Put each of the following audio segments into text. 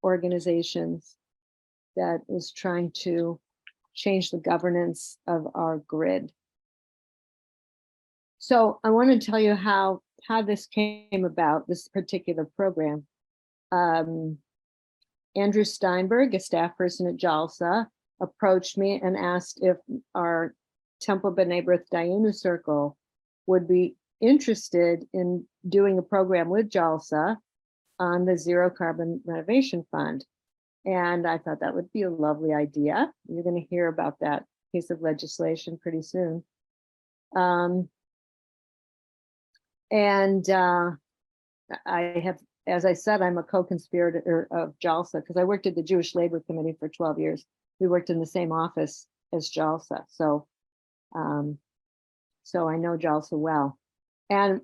organizations that is trying to change the governance of our grid. So I want to tell you how this came about, this particular program. Andrew Steinberg, a staff person at JALSA, approached me and asked if our Temple B'nai B'rith Dayenu Circle would be interested in doing a program with JALSA on the Zero Carbon Renovation Fund. And I thought that would be a lovely idea. You're going to hear about that piece of legislation pretty soon. I have, as I said, I'm a co-conspirator of JALSA because I worked at the Jewish Labor Committee for 12 years. We worked in the same office as JALSA. So I know JALSA well. And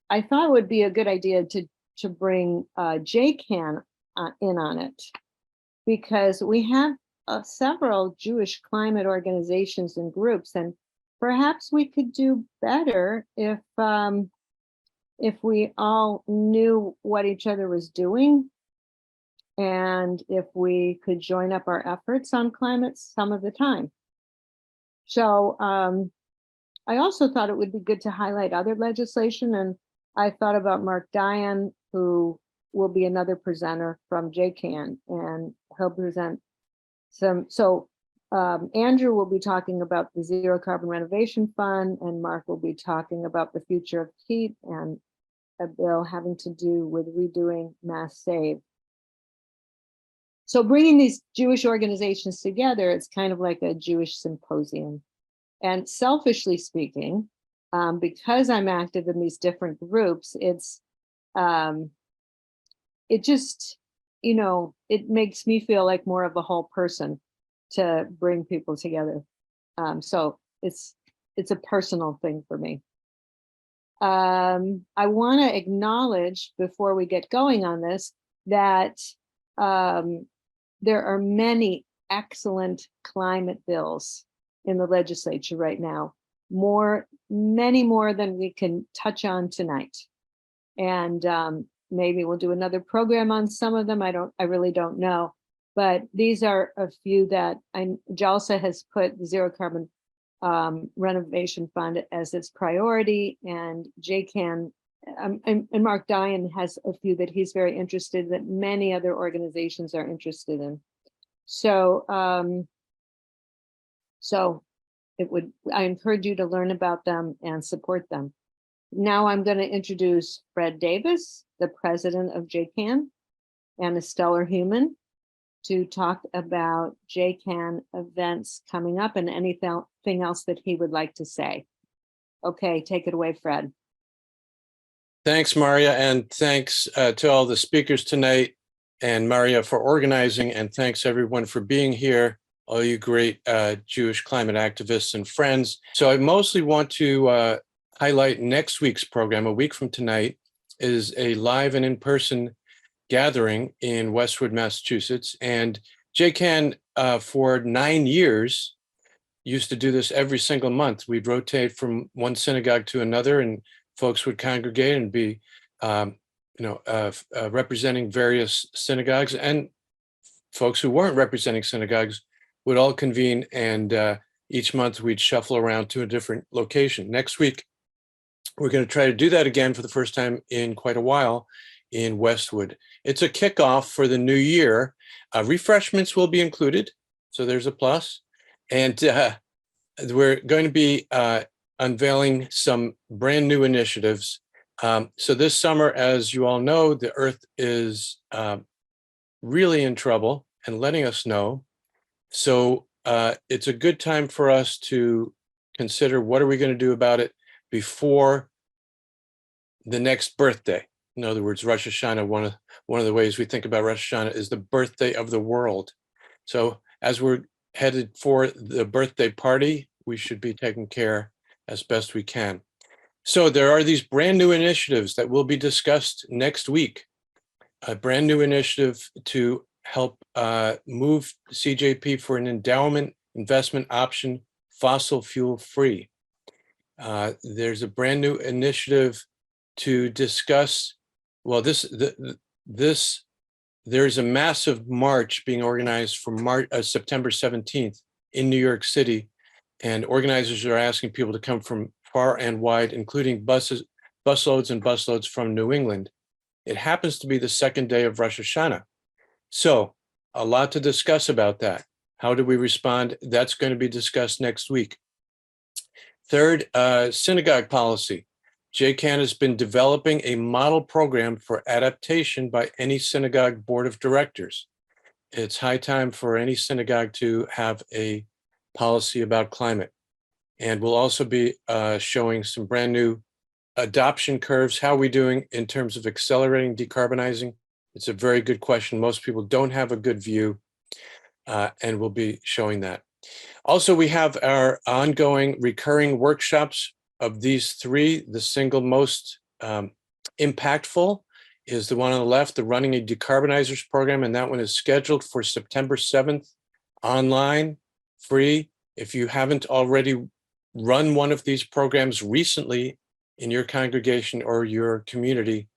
I thought it would be a good idea to bring JCAN in on it, because we have several Jewish climate organizations and groups, and perhaps we could do better if we all knew what each other was doing, and if we could join up our efforts on climate some of the time. So I also thought it would be good to highlight other legislation, and I thought about Mark Dyen, who will be another presenter from JCAN, and he'll present some. So Andrew will be talking about the Zero Carbon Renovation Fund, and Mark will be talking about the future of heat and a bill having to do with redoing MassSave. So bringing these Jewish organizations together, it's kind of like a Jewish symposium. And selfishly speaking, because I'm active in these different groups, it just, you know, it makes me feel like more of a whole person to bring people together. So it's a personal thing for me. I want to acknowledge before we get going on this that there are many excellent climate bills in the legislature right now, many more than we can touch on tonight. And maybe we'll do another program on some of them. I really don't know, but these are a few that JALSA has put the Zero Carbon Renovation Fund as its priority, and JCAN and Mark Dyen has a few that he's very interested in, that many other organizations are interested in. So I encourage you to learn about them and support them. Now I'm going to introduce Fred Davis, the president of JCAN, and a stellar human, to talk about JCAN events coming up and anything else that he would like to say. Okay, take it away, Fred. Thanks, Maria, and thanks to all the speakers tonight, and Maria for organizing, and thanks everyone for being here, all you great Jewish climate activists and friends. So I mostly want to highlight next week's program. A week from tonight is a live and in-person gathering in Westwood, Massachusetts, and JCAN for 9 years used to do this every single month. We'd rotate from one synagogue to another, and folks would congregate and be representing various synagogues, and folks who weren't representing synagogues would all convene, and each month we'd shuffle around to a different location. Next week, we're going to try to do that again for the first time in quite a while in Westwood. It's a kickoff for the new year. Refreshments will be included, so there's a plus. And we're going to be unveiling some brand new initiatives. So this summer, as you all know, the Earth is really in trouble and letting us know. So it's a good time for us to consider what are we going to do about it before the next birthday. In other words, Rosh Hashanah, one of the ways we think about Rosh Hashanah is the birthday of the world. So as we're headed for the birthday party, we should be taking care as best we can. So there are these brand new initiatives that will be discussed next week. A brand new initiative to help move CJP for an endowment investment option, fossil fuel free. There's a brand new initiative to discuss, well, this there's a massive march being organized for September 17th in New York City. And organizers are asking people to come from far and wide, including busloads and busloads from New England. It happens to be the second day of Rosh Hashanah. So a lot to discuss about that. How do we respond? That's going to be discussed next week. Third, synagogue policy. JCAN has been developing a model program for adaptation by any synagogue board of directors. It's high time for any synagogue to have a policy about climate. And we'll also be showing some brand new adoption curves. How are we doing in terms of accelerating decarbonizing? It's a very good question. Most people don't have a good view, and we'll be showing that. Also, we have our ongoing recurring workshops of these three. The single most impactful is the one on the left, the Running a Decarbonizers program, and that one is scheduled for September 7th, online, free. If you haven't already run one of these programs recently in your congregation or your community,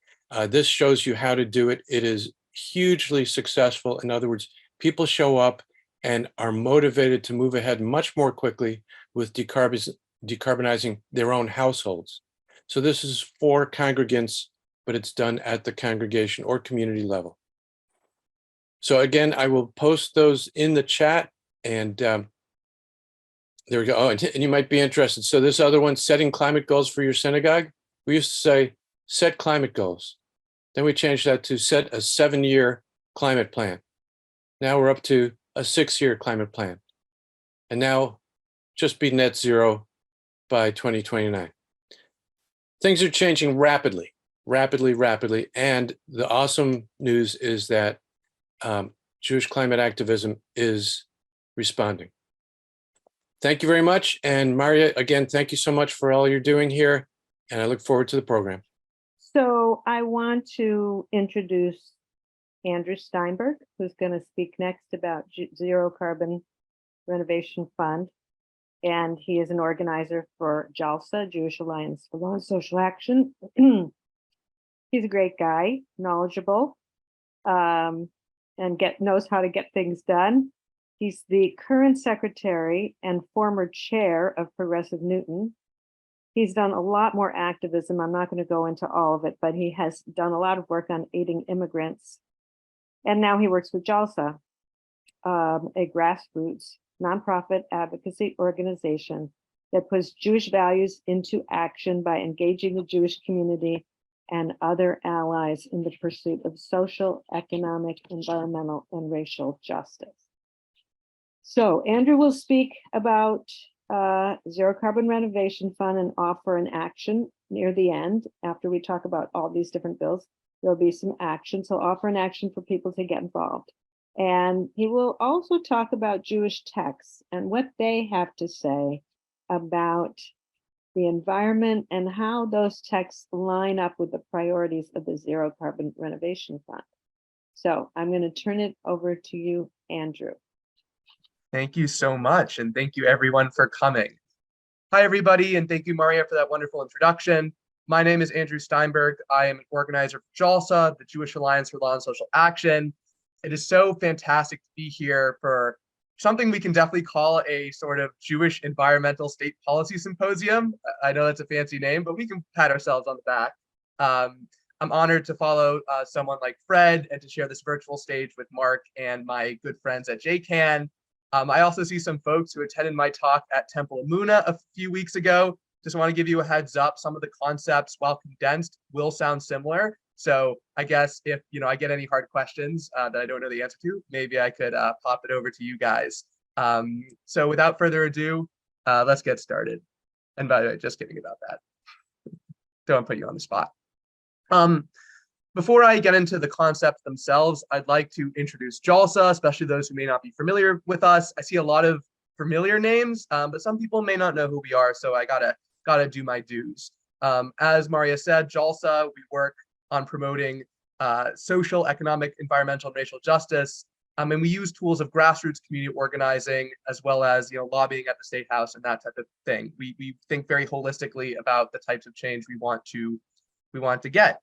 this shows you how to do it. It is hugely successful. In other words, people show up and are motivated to move ahead much more quickly with decarbonizing their own households. So this is for congregants, but it's done at the congregation or community level. So again, I will post those in the chat, and there we go. Oh, and you might be interested. So this other one, setting climate goals for your synagogue. We used to say, set climate goals. Then we changed that to set a 7-year climate plan. Now we're up to a 6-year climate plan. And now just be net zero by 2029. Things are changing rapidly. And the awesome news is that Jewish climate activism is responding. Thank you very much. And Maria, again, thank you so much for all you're doing here. And I look forward to the program. So I want to introduce Andrew Steinberg, who's going to speak next about Zero Carbon Renovation Fund. And he is an organizer for JALSA, Jewish Alliance for Law and Social Action. He's a great guy, knowledgeable, and knows how to get things done. He's the current secretary and former chair of Progressive Newton. He's done a lot more activism. I'm not going to go into all of it, but he has done a lot of work on aiding immigrants. And now he works with JALSA, a grassroots nonprofit advocacy organization that puts Jewish values into action by engaging the Jewish community and other allies in the pursuit of social, economic, environmental, and racial justice. So Andrew will speak about Zero Carbon Renovation Fund and offer an action near the end. After we talk about all these different bills, there'll be some action. So offer an action for people to get involved. And he will also talk about Jewish texts and what they have to say about the environment and how those texts line up with the priorities of the Zero Carbon Renovation Fund. So I'm going to turn it over to you, Andrew. Thank you so much. And thank you everyone for coming. Hi, everybody. And thank you, Maria, for that wonderful introduction. My name is Andrew Steinberg. I am an organizer for JALSA, the Jewish Alliance for Law and Social Action. It is so fantastic to be here for something we can definitely call a sort of Jewish environmental state policy symposium. I know that's a fancy name, but we can pat ourselves on the back. I'm honored to follow someone like Fred and to share this virtual stage with Mark and my good friends at JCAN. I also see some folks who attended my talk at Temple Amuna a few weeks ago. Just want to give you a heads up. Some of the concepts, while condensed, will sound similar. So I guess if I get any hard questions that I don't know the answer to, maybe I could pop it over to you guys. So without further ado, let's get started. And by the way, just kidding about that. Don't put you on the spot. Before I get into the concepts themselves, I'd like to introduce JALSA, especially those who may not be familiar with us. I see a lot of familiar names, but some people may not know who we are, so I gotta do my dues. As Maria said, JALSA, we work on promoting social, economic, environmental, and racial justice. And we use tools of grassroots community organizing, as well as lobbying at the State House and that type of thing. We think very holistically about the types of change we want to get.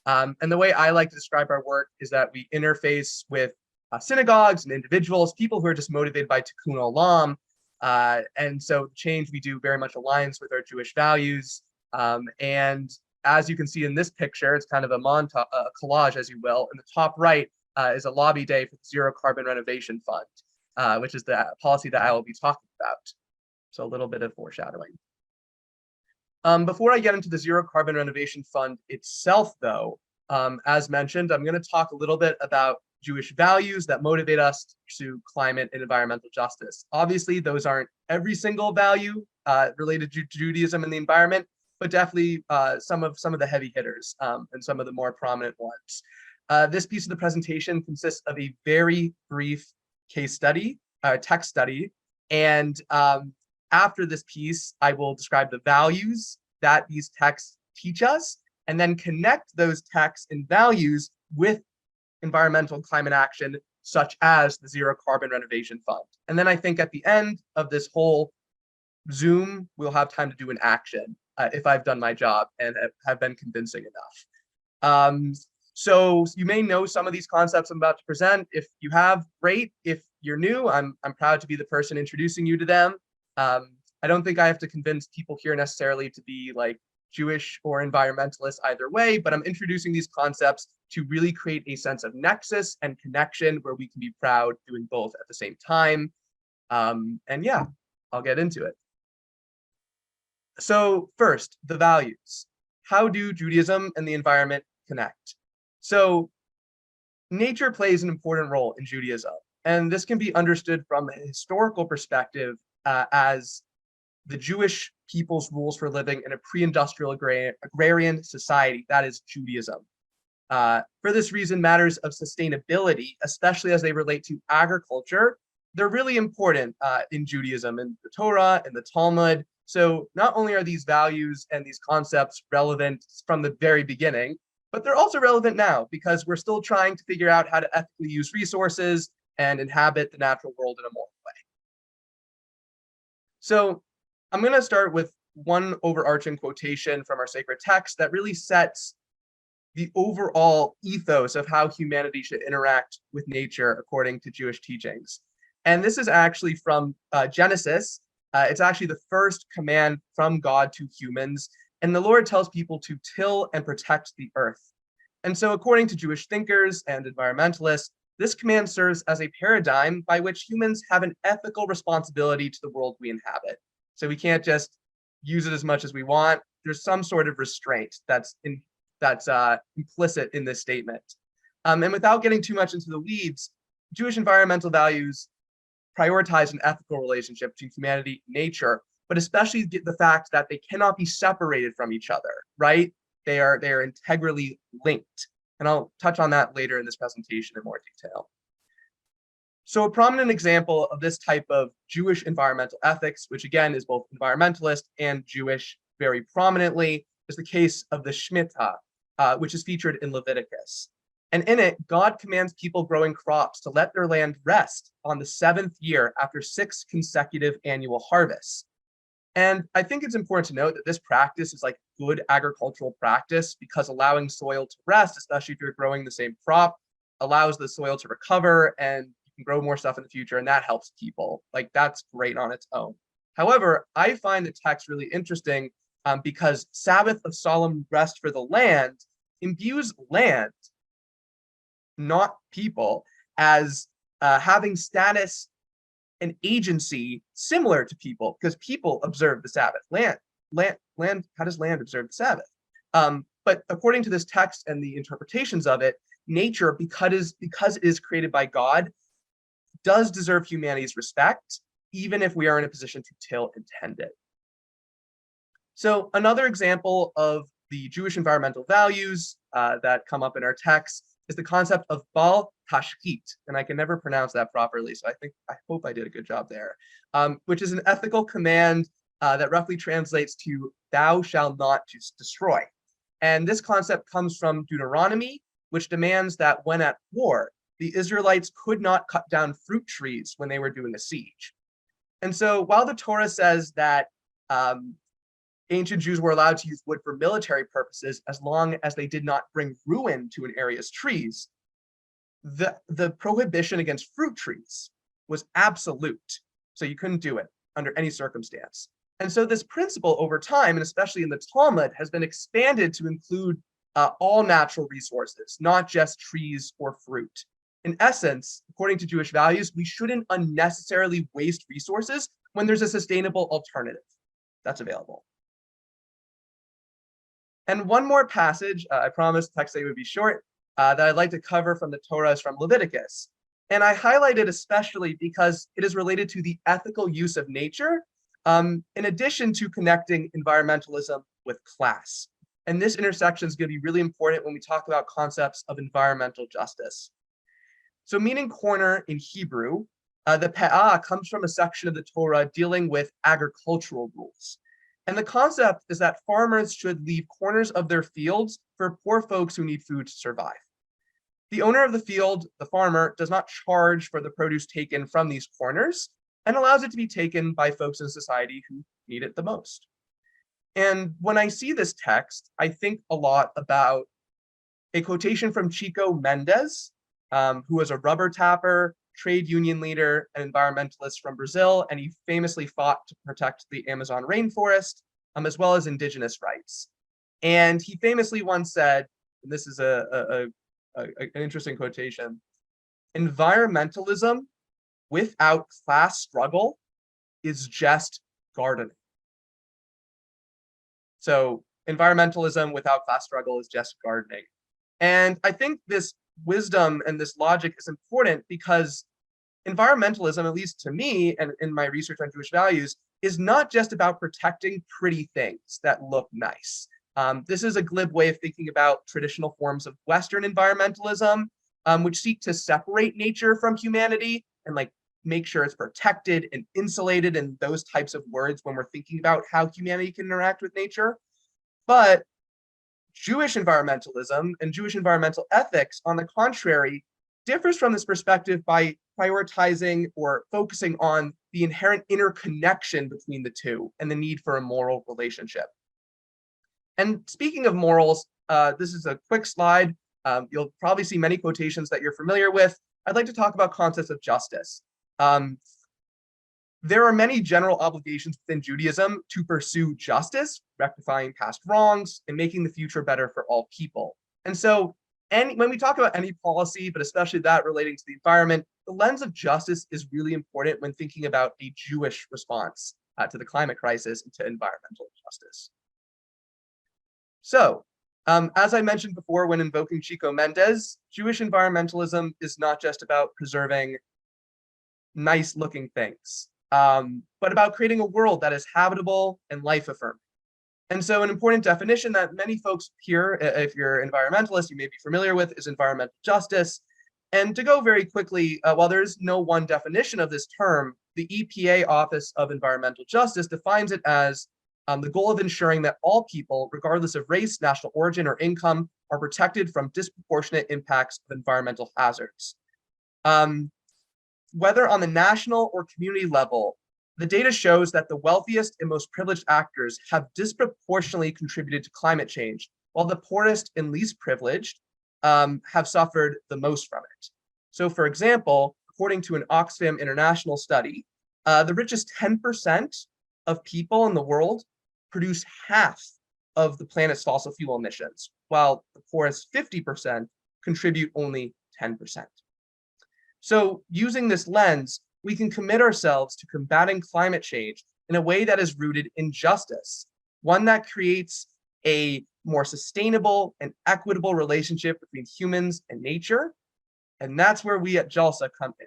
And the way I like to describe our work is that we interface with synagogues and individuals, people who are just motivated by tikkun olam. And so the change we do very much aligns with our Jewish values. And as you can see in this picture, it's kind of a montage, a collage, as you will. In the top right is a lobby day for the Zero Carbon Renovation Fund, which is the policy that I will be talking about. So a little bit of foreshadowing. Before I get into the Zero Carbon Renovation Fund itself, though, as mentioned, I'm going to talk a little bit about Jewish values that motivate us to pursue climate and environmental justice. Obviously, those aren't every single value related to Judaism and the environment, but definitely some of the heavy hitters and some of the more prominent ones. This piece of the presentation consists of a very brief case study, text study, and after this piece, I will describe the values that these texts teach us, and then connect those texts and values with environmental and climate action, such as the Zero Carbon Renovation Fund. And then I think at the end of this whole Zoom, we'll have time to do an action if I've done my job and have been convincing enough. So you may know some of these concepts I'm about to present. If you have, great. If you're new, I'm proud to be the person introducing you to them. I don't think I have to convince people here necessarily to be like Jewish or environmentalists either way, but I'm introducing these concepts to really create a sense of nexus and connection where we can be proud doing both at the same time. And yeah, I'll get into it. So first, the values. How do Judaism and the environment connect? So nature plays an important role in Judaism, and this can be understood from a historical perspective as the Jewish people's rules for living in a pre-industrial agrarian society, that is Judaism. For this reason, matters of sustainability, especially as they relate to agriculture, they're really important in Judaism, in the Torah, in the Talmud. So not only are these values and these concepts relevant from the very beginning, but they're also relevant now because we're still trying to figure out how to ethically use resources and inhabit the natural world in a moral way. So I'm going to start with one overarching quotation from our sacred text that really sets the overall ethos of how humanity should interact with nature according to Jewish teachings. And this is actually from Genesis. It's actually the first command from God to humans. And the Lord tells people to till and protect the earth. And so according to Jewish thinkers and environmentalists, this command serves as a paradigm by which humans have an ethical responsibility to the world we inhabit. So we can't just use it as much as we want. There's some sort of restraint that's implicit in this statement. And without getting too much into the weeds, Jewish environmental values prioritize an ethical relationship between humanity and nature, but especially the fact that they cannot be separated from each other, right? They are integrally linked. And I'll touch on that later in this presentation in more detail. So a prominent example of this type of Jewish environmental ethics, which again is both environmentalist and Jewish very prominently, is the case of the Shemitah, which is featured in Leviticus. And in it, God commands people growing crops to let their land rest on the 7th year after 6 consecutive annual harvests. And I think it's important to note that this practice is like good agricultural practice because allowing soil to rest, especially if you're growing the same crop, allows the soil to recover and you can grow more stuff in the future, and that helps people. Like, that's great on its own. However, I find the text really interesting because Sabbath of solemn rest for the land imbues land, not people, as having status and agency similar to people, because people observe the Sabbath. Land, how does land observe the Sabbath? But according to this text and the interpretations of it, nature, because it is created by God, does deserve humanity's respect, even if we are in a position to till and tend it. So another example of the Jewish environmental values that come up in our text is the concept of Bal Tashchit, and I can never pronounce that properly, so I hope I did a good job there, which is an ethical command that roughly translates to "thou shalt not destroy." And this concept comes from Deuteronomy, which demands that when at war, the Israelites could not cut down fruit trees when they were doing a siege. And so while the Torah says that Ancient Jews were allowed to use wood for military purposes as long as they did not bring ruin to an area's trees. The prohibition against fruit trees was absolute, so you couldn't do it under any circumstance. And so this principle over time, and especially in the Talmud, has been expanded to include all natural resources, not just trees or fruit. In essence, according to Jewish values, we shouldn't unnecessarily waste resources when there's a sustainable alternative that's available. And one more passage, I promised text day would be short, that I'd like to cover from the Torah is from Leviticus. And I highlight it especially because it is related to the ethical use of nature, in addition to connecting environmentalism with class. And this intersection is going to be really important when we talk about concepts of environmental justice. So meaning corner in Hebrew, the pe'ah comes from a section of the Torah dealing with agricultural rules. And the concept is that farmers should leave corners of their fields for poor folks who need food to survive. The owner of the field, the farmer, does not charge for the produce taken from these corners and allows it to be taken by folks in society who need it the most. And when I see this text, I think a lot about a quotation from Chico Mendes, who was a rubber tapper, trade union leader, and environmentalist from Brazil, and he famously fought to protect the Amazon rainforest, as well as indigenous rights. And he famously once said, and this is an interesting quotation, "Environmentalism without class struggle is just gardening." So environmentalism without class struggle is just gardening. And I think this wisdom and this logic is important because environmentalism, at least to me and in my research on Jewish values, is not just about protecting pretty things that look nice. This is a glib way of thinking about traditional forms of Western environmentalism, which seek to separate nature from humanity and like make sure it's protected and insulated and those types of words when we're thinking about how humanity can interact with nature. But Jewish environmentalism and Jewish environmental ethics, on the contrary, differs from this perspective by prioritizing or focusing on the inherent interconnection between the two and the need for a moral relationship. And speaking of morals, this is a quick slide. You'll probably see many quotations that you're familiar with. I'd like to talk about concepts of justice. There are many general obligations within Judaism to pursue justice, rectifying past wrongs, and making the future better for all people. And so when we talk about any policy, but especially that relating to the environment, the lens of justice is really important when thinking about a Jewish response to the climate crisis and to environmental justice. So, as I mentioned before when invoking Chico Mendes, Jewish environmentalism is not just about preserving nice looking things, but about creating a world that is habitable and life affirming. And so an important definition that many folks here, if you're environmentalists, you may be familiar with is environmental justice. And to go very quickly, while there is no one definition of this term, the EPA Office of Environmental Justice defines it as the goal of ensuring that all people, regardless of race, national origin, or income, are protected from disproportionate impacts of environmental hazards. Whether on the national or community level, the data shows that the wealthiest and most privileged actors have disproportionately contributed to climate change, while the poorest and least privileged have suffered the most from it. So for example, according to an Oxfam International study, the richest 10% of people in the world produce half of the planet's fossil fuel emissions, while the poorest 50% contribute only 10%. So using this lens, we can commit ourselves to combating climate change in a way that is rooted in justice, one that creates a more sustainable and equitable relationship between humans and nature. And that's where we at JALSA come in.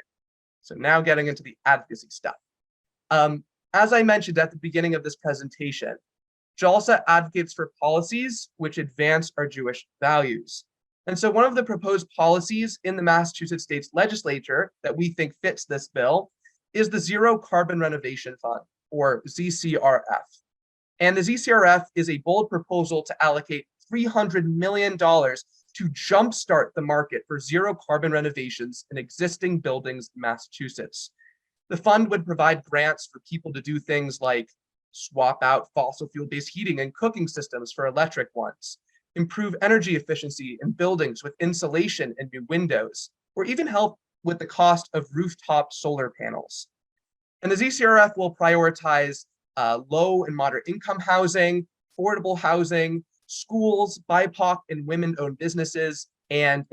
So now getting into the advocacy stuff. As I mentioned at the beginning of this presentation, JALSA advocates for policies which advance our Jewish values. And so one of the proposed policies in the Massachusetts State's legislature that we think fits this bill is the Zero Carbon Renovation Fund, or ZCRF. And the ZCRF is a bold proposal to allocate $300 million to jumpstart the market for zero carbon renovations in existing buildings in Massachusetts. The fund would provide grants for people to do things like swap out fossil fuel-based heating and cooking systems for electric ones, improve energy efficiency in buildings with insulation and new windows, or even help with the cost of rooftop solar panels. And the ZCRF will prioritize low and moderate income housing, affordable housing, schools, BIPOC and women-owned businesses, and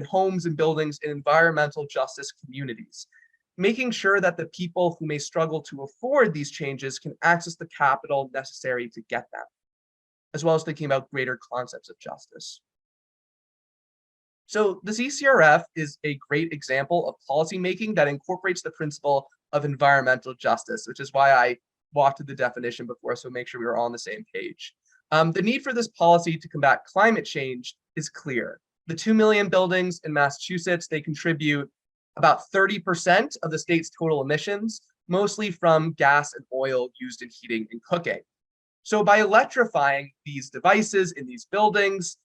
homes and buildings in environmental justice communities, making sure that the people who may struggle to afford these changes can access the capital necessary to get them, as well as thinking about greater concepts of justice. So the ZCRF is a great example of policymaking that incorporates the principle of environmental justice, which is why I walked through the definition before, so make sure we were all on the same page. The need for this policy to combat climate change is clear. The 2 million buildings in Massachusetts, they contribute about 30% of the state's total emissions, mostly from gas and oil used in heating and cooking. So by electrifying these devices in these buildings,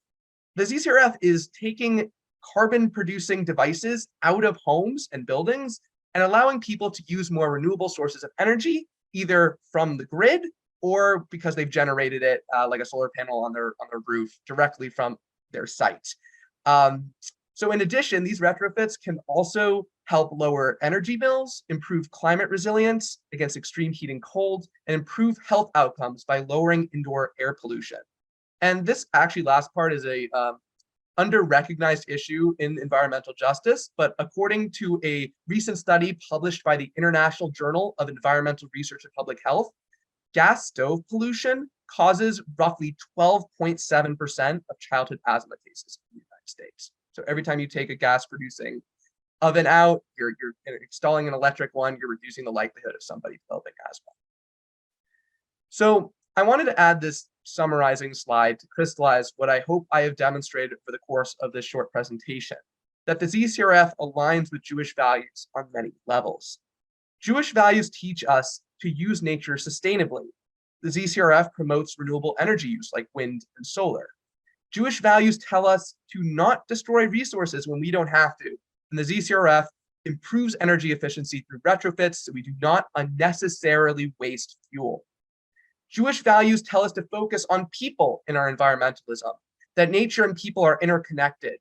the ZCRF is taking carbon-producing devices out of homes and buildings and allowing people to use more renewable sources of energy, either from the grid or because they've generated it like a solar panel on their roof directly from their site. So in addition, these retrofits can also help lower energy bills, improve climate resilience against extreme heat and cold, and improve health outcomes by lowering indoor air pollution. And this actually last part is a under-recognized issue in environmental justice, but according to a recent study published by the International Journal of Environmental Research and Public Health, gas stove pollution causes roughly 12.7% of childhood asthma cases in the United States. So every time you take a gas-producing oven out, you're installing an electric one, you're reducing the likelihood of somebody developing asthma. So I wanted to add this summarizing slide to crystallize what I hope I have demonstrated for the course of this short presentation, that the ZCRF aligns with Jewish values on many levels. Jewish values teach us to use nature sustainably. The ZCRF promotes renewable energy use like wind and solar. Jewish values tell us to not destroy resources when we don't have to, and the ZCRF improves energy efficiency through retrofits so we do not unnecessarily waste fuel. Jewish values tell us to focus on people in our environmentalism, that nature and people are interconnected.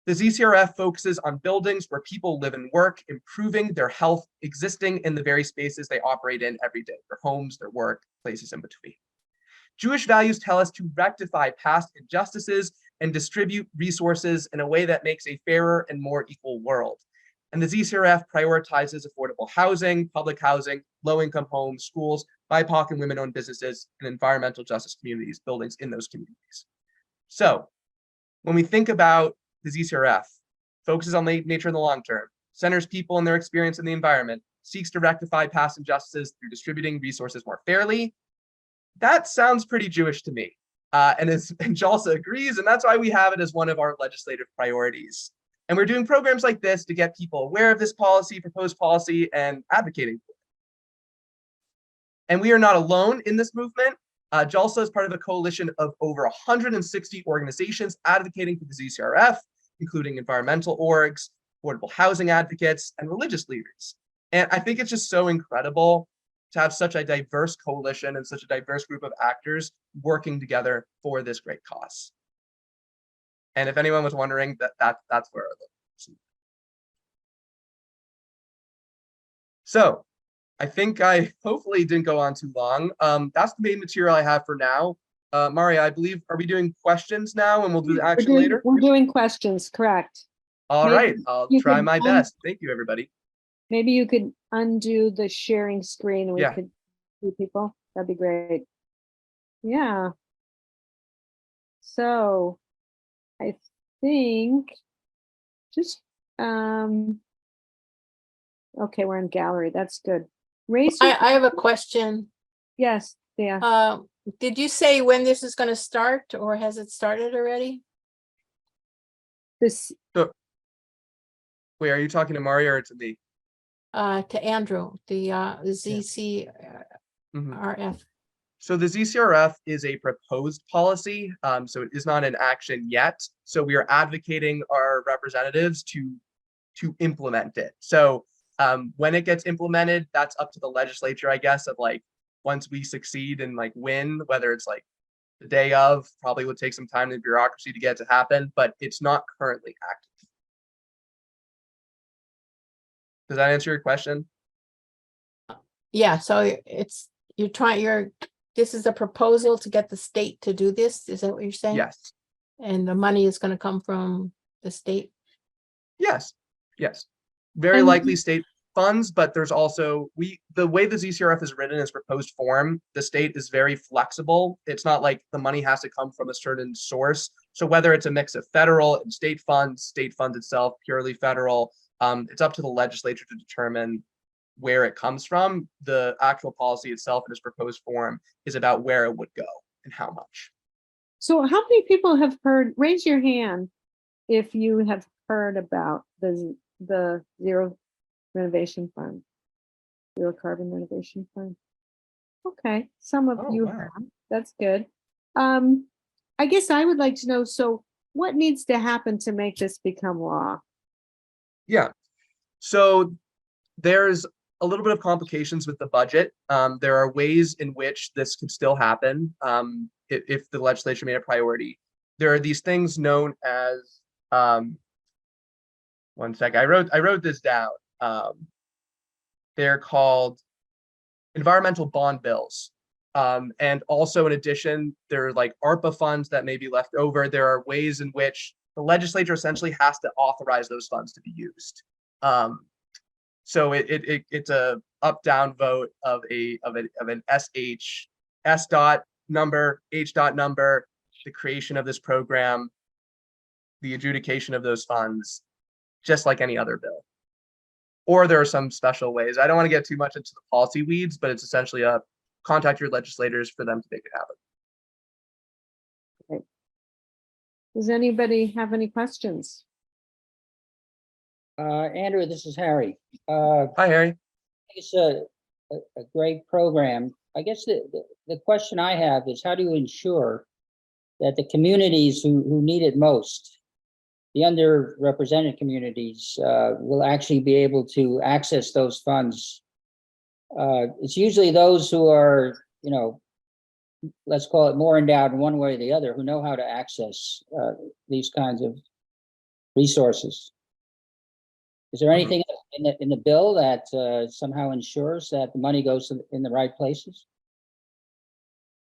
The ZCRF focuses on buildings where people live and work, improving their health, existing in the very spaces they operate in every day, their homes, their work, places in between. Jewish values tell us to rectify past injustices and distribute resources in a way that makes a fairer and more equal world. And the ZCRF prioritizes affordable housing, public housing, low-income homes, schools, BIPOC and women-owned businesses, and environmental justice communities, buildings in those communities. So when we think about the ZCRF, focuses on nature in the long term, centers people and their experience in the environment, seeks to rectify past injustices through distributing resources more fairly, that sounds pretty Jewish to me. And JALSA agrees, and that's why we have it as one of our legislative priorities. And we're doing programs like this to get people aware of this policy, proposed policy, and advocating for it. And we are not alone in this movement. JALSA is part of a coalition of over 160 organizations advocating for the ZCRF, including environmental orgs, affordable housing advocates, and religious leaders. And I think it's just so incredible to have such a diverse coalition and such a diverse group of actors working together for this great cause. And if anyone was wondering, that's where I live. So I think I hopefully didn't go on too long. That's the main material I have for now. Maria, I believe, are we doing questions now and we'll do the action later? We're doing questions, correct. All right, I'll try my best. Thank you, everybody. Maybe you could undo the sharing screen and we could see people. That'd be great. Yeah. So I think just, okay, we're in gallery. That's good. Raise. I have a question. Yes, yeah. Did you say when this is going to start, or has it started already? This. So, wait, are you talking to Maria or to me? To Andrew, the ZCRF. So the ZCRF is a proposed policy, so it is not in action yet. So we are advocating our representatives to implement it. So when it gets implemented, that's up to the legislature, I guess, of like once we succeed and like win, whether it's like the day of, probably would take some time in the bureaucracy to get it to happen, but it's not currently active. Does that answer your question? Yeah, so this is a proposal to get the state to do this. Is that what you're saying? Yes. And the money is going to come from the state? Yes. Yes. Very And- likely state funds, but there's also the way the ZCRF is written in its proposed form, the state is very flexible. It's not like the money has to come from a certain source. So whether it's a mix of federal and state funds itself, purely federal, it's up to the legislature to determine where it comes from. The actual policy itself in its proposed form is about where it would go and how much. So how many people have heard, raise your hand if you have heard about the Zero Renovation Fund, Zero Carbon Renovation Fund? Okay, some of Oh, you wow. have. That's good. I guess I would like to know, so what needs to happen to make this become law? Yeah. So there's a little bit of complications with the budget. There are ways in which this could still happen if the legislature made a priority. There are these things known as one sec. I wrote this down. They're called environmental bond bills. And also in addition, there are like ARPA funds that may be left over. There are ways in which the legislature essentially has to authorize those funds to be used. So it's a up-down vote of an S dot number, H dot number, the creation of this program, the adjudication of those funds, just like any other bill. Or there are some special ways. I don't want to get too much into the policy weeds, but it's essentially contact your legislators for them to make it happen. Does anybody have any questions? Andrew, this is Harry. Hi, Harry. It's a great program. I guess the question I have is, how do you ensure that the communities who need it most, the underrepresented communities, will actually be able to access those funds? It's usually those who are, let's call it more endowed in one way or the other, who know how to access these kinds of resources. Is there anything in the bill that somehow ensures that the money goes in the right places?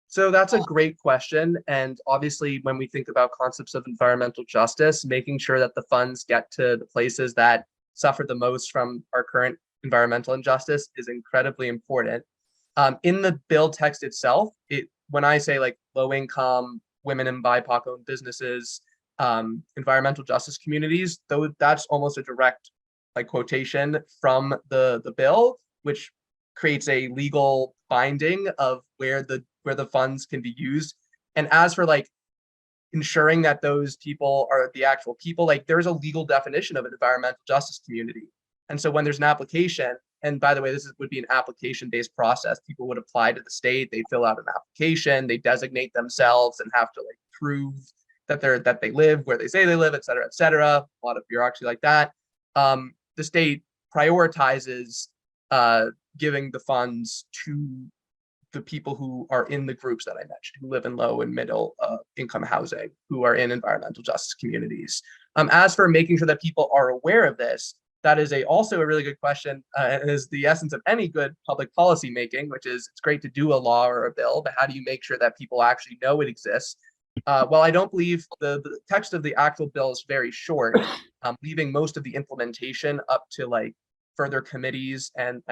So that's a great question. And obviously, when we think about concepts of environmental justice, making sure that the funds get to the places that suffer the most from our current environmental injustice is incredibly important. In the bill text itself, when I say like low income, women and BIPOC owned businesses, environmental justice communities, though that's almost a direct like quotation from the bill, which creates a legal binding of where the funds can be used. And as for like ensuring that those people are the actual people, like there's a legal definition of an environmental justice community. And so when there's an application, and by the way, would be an application-based process. People would apply to the state, they fill out an application, they designate themselves and have to like prove that they live where they say they live, et cetera, et cetera. A lot of bureaucracy like that. The state prioritizes giving the funds to the people who are in the groups that I mentioned, who live in low and middle income housing, who are in environmental justice communities. As for making sure that people are aware of this, that is also a really good question, and is the essence of any good public policy making, which is it's great to do a law or a bill, but how do you make sure that people actually know it exists? Well, I don't believe the text of the actual bill is very short, leaving most of the implementation up to like further committees and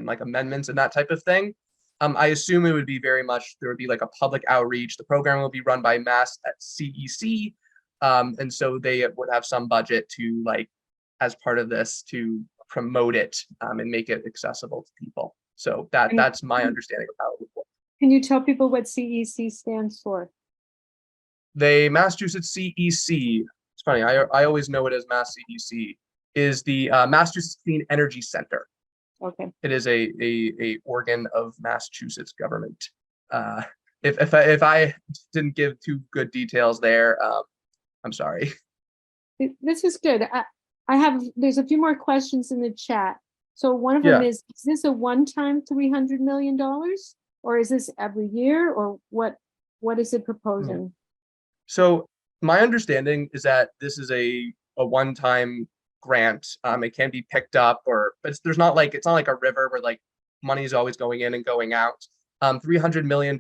like amendments and that type of thing. I assume it would be there would be like a public outreach. The program will be run by Mass at CEC. And so they would have some budget to like, as part of this, to promote it and make it accessible to people. So that's my understanding of how it would work. Can you tell people what CEC stands for? Massachusetts CEC, it's funny, I always know it as Mass CEC, is the Massachusetts Clean Energy Center. Okay. It is a organ of Massachusetts government. If I didn't give too good details there, I'm sorry. This is good. There's a few more questions in the chat. So one of them Yeah. is this a one-time $300 million? Or is this every year, or what is it proposing? So my understanding is that this is a one-time grant. It can be picked up, but it's not like a river where like money is always going in and going out. $300 million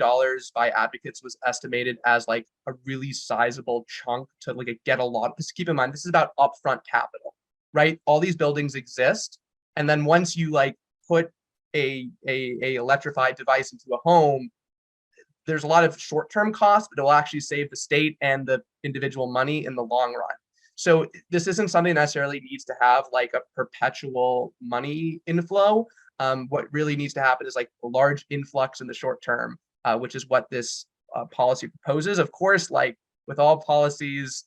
by advocates was estimated as like a really sizable chunk to like get a lot. Because keep in mind, this is about upfront capital, right? All these buildings exist, and then once you like put a electrified device into a home, there's a lot of short-term costs, but it will actually save the state and the individual money in the long run. So this isn't something that necessarily needs to have like a perpetual money inflow. What really needs to happen is like a large influx in the short term, which is what this policy proposes. Of course, like with all policies,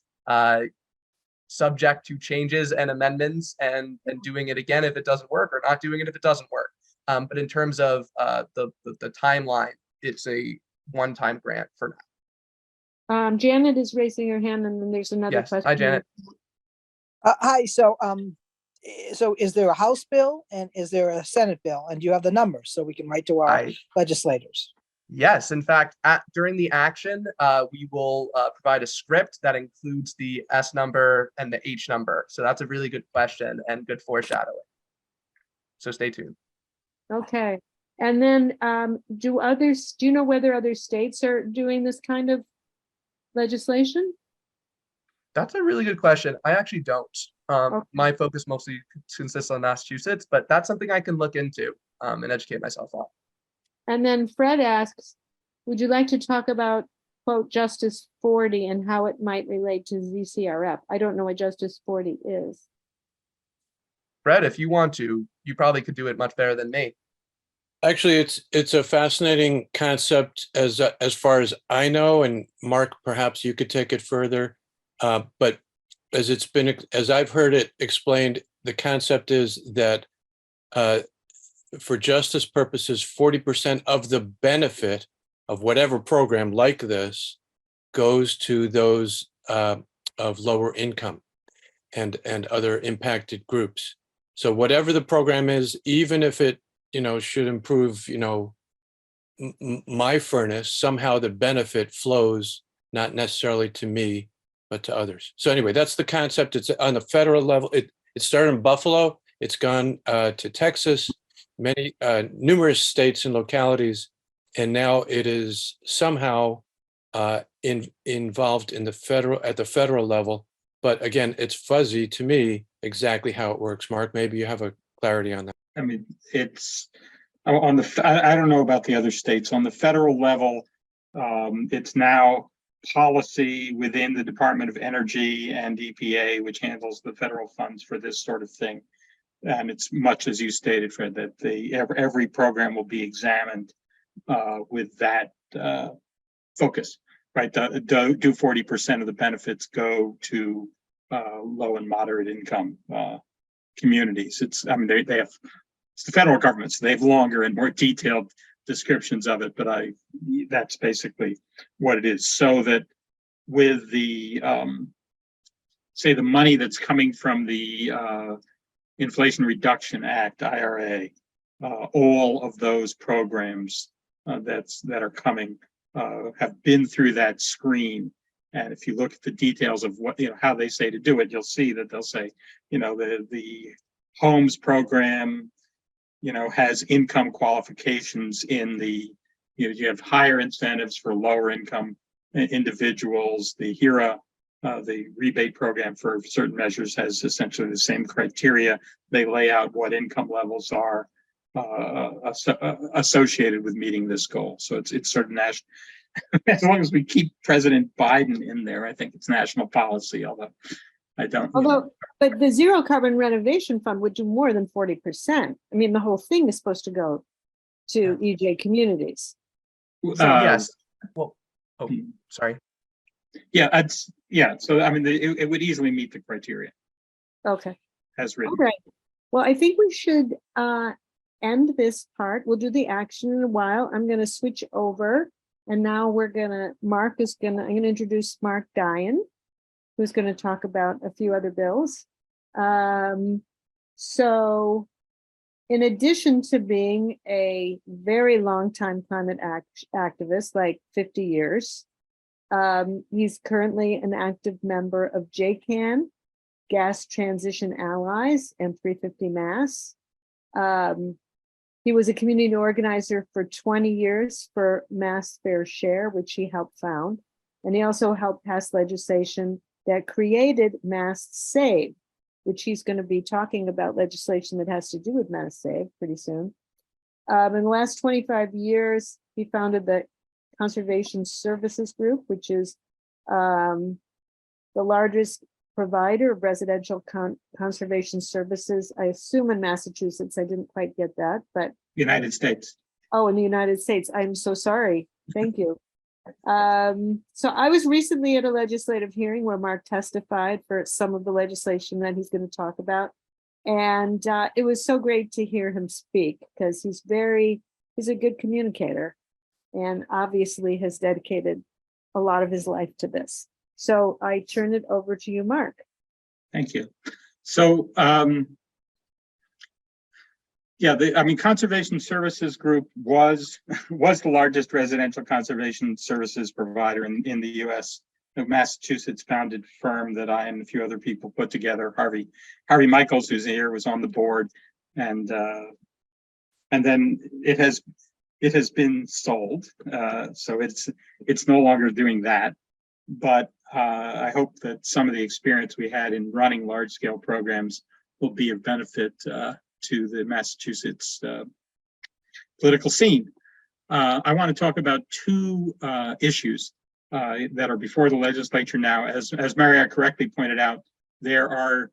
subject to changes and amendments and doing it again if it doesn't work, or not doing it if it doesn't work. But in terms of the timeline, it's a one-time grant for now. Janet is raising her hand, and then there's another Yes. question. Hi, Janet. Hi, so is there a House bill and is there a Senate bill? And do you have the numbers so we can write to our legislators? Yes, in fact, during the action, we will provide a script that includes the S number and the H number. So that's a really good question and good foreshadowing. So stay tuned. Okay. And then do you know whether other states are doing this kind of legislation? That's a really good question. I actually don't. Okay. My focus mostly consists on Massachusetts, but that's something I can look into and educate myself on. And then Fred asks, would you like to talk about, quote, Justice 40 and how it might relate to ZCRF? I don't know what Justice 40 is. Fred, if you want to, you probably could do it much better than me. Actually, it's a fascinating concept as far as I know, and Mark, perhaps you could take it further. But as I've heard it explained, the concept is that for justice purposes, 40% of the benefit of whatever program like this goes to those of lower income and other impacted groups. So whatever the program is, even if it should improve my furnace, somehow the benefit flows not necessarily to me but to others. So anyway, that's the concept. It's on the federal level. It started in Buffalo. It's gone to Texas, numerous states and localities, and now it is somehow involved at the federal level. But again, it's fuzzy to me exactly how it works. Mark, maybe you have a clarity on that. I mean, it's on I don't know about the other states. On the federal level, it's now policy within the Department of Energy and EPA, which handles the federal funds for this sort of thing. And it's much as you stated, Fred, that every program will be examined with that focus, right? Do 40% of the benefits go to low and moderate income communities? It's the federal government, so they have longer and more detailed descriptions of it, but that's basically what it is. So that with the say the money that's coming from the Inflation Reduction Act, IRA, all of those programs that are coming have been through that screen. And if you look at the details of what how they say to do it, you'll see that they'll say the homes program has income qualifications in the, you have higher incentives for lower income individuals. The HERA, the rebate program for certain measures, has essentially the same criteria. They lay out what income levels are associated with meeting this goal. So it's sort of national. As long as we keep President Biden in there, I think it's national policy, although I don't. But the Zero Carbon Renovation Fund would do more than 40%. I mean, the whole thing is supposed to go to EJ communities. Yes. Well, sorry. Yeah. So I mean, it would easily meet the criteria. Okay. As written. All right. Well, I think we should end this part. We'll do the action in a while. I'm going to switch over, and now I'm going to introduce Mark Dyen, who's going to talk about a few other bills. So in addition to being a very long time climate activist, like 50 years, he's currently an active member of JCAN, Gas Transition Allies, and 350 Mass. He was a community organizer for 20 years for Mass Fair Share, which he helped found. And he also helped pass legislation that created MassSave, which he's going to be talking about legislation that has to do with MassSave pretty soon. In the last 25 years, he founded the Conservation Services Group, which is the largest provider of residential conservation services, I assume in Massachusetts. I didn't quite get that, but United States. oh, in the United States. I'm so sorry. Thank you. So I was recently at a legislative hearing where Mark testified for some of the legislation that he's going to talk about. And it was so great to hear him speak because he's a good communicator and obviously has dedicated a lot of his life to this. So I turn it over to you, Mark. Thank you. So, Conservation Services Group was the largest residential conservation services provider in the U.S. A Massachusetts founded firm that I and a few other people put together. Harvey Michaels, who's here, was on the board, and then it has been sold. So it's no longer doing that. But I hope that some of the experience we had in running large scale programs will be of benefit to the Massachusetts political scene. I want to talk about two issues that are before the legislature now. As Maria correctly pointed out, there are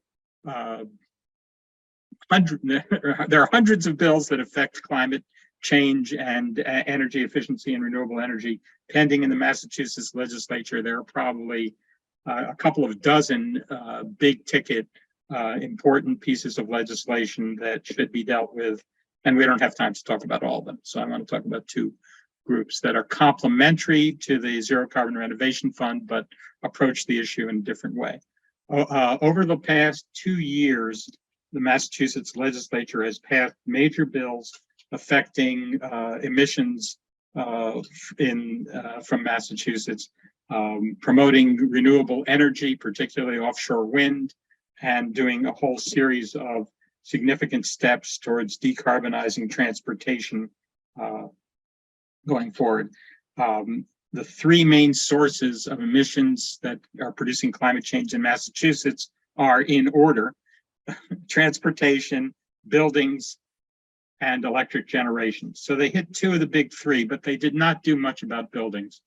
hundreds of bills that affect climate change and energy efficiency and renewable energy pending in the Massachusetts legislature. There are probably a couple of dozen big ticket important pieces of legislation that should be dealt with, and we don't have time to talk about all of them. So I want to talk about two groups that are complementary to the Zero Carbon Renovation Fund, but approach the issue in a different way. Over the past 2 years, the Massachusetts legislature has passed major bills affecting emissions from Massachusetts, promoting renewable energy, particularly offshore wind, and doing a whole series of significant steps towards decarbonizing transportation going forward. The three main sources of emissions that are producing climate change in Massachusetts are in order: transportation, buildings, and electric generation. So they hit two of the big three, but they did not do much about buildings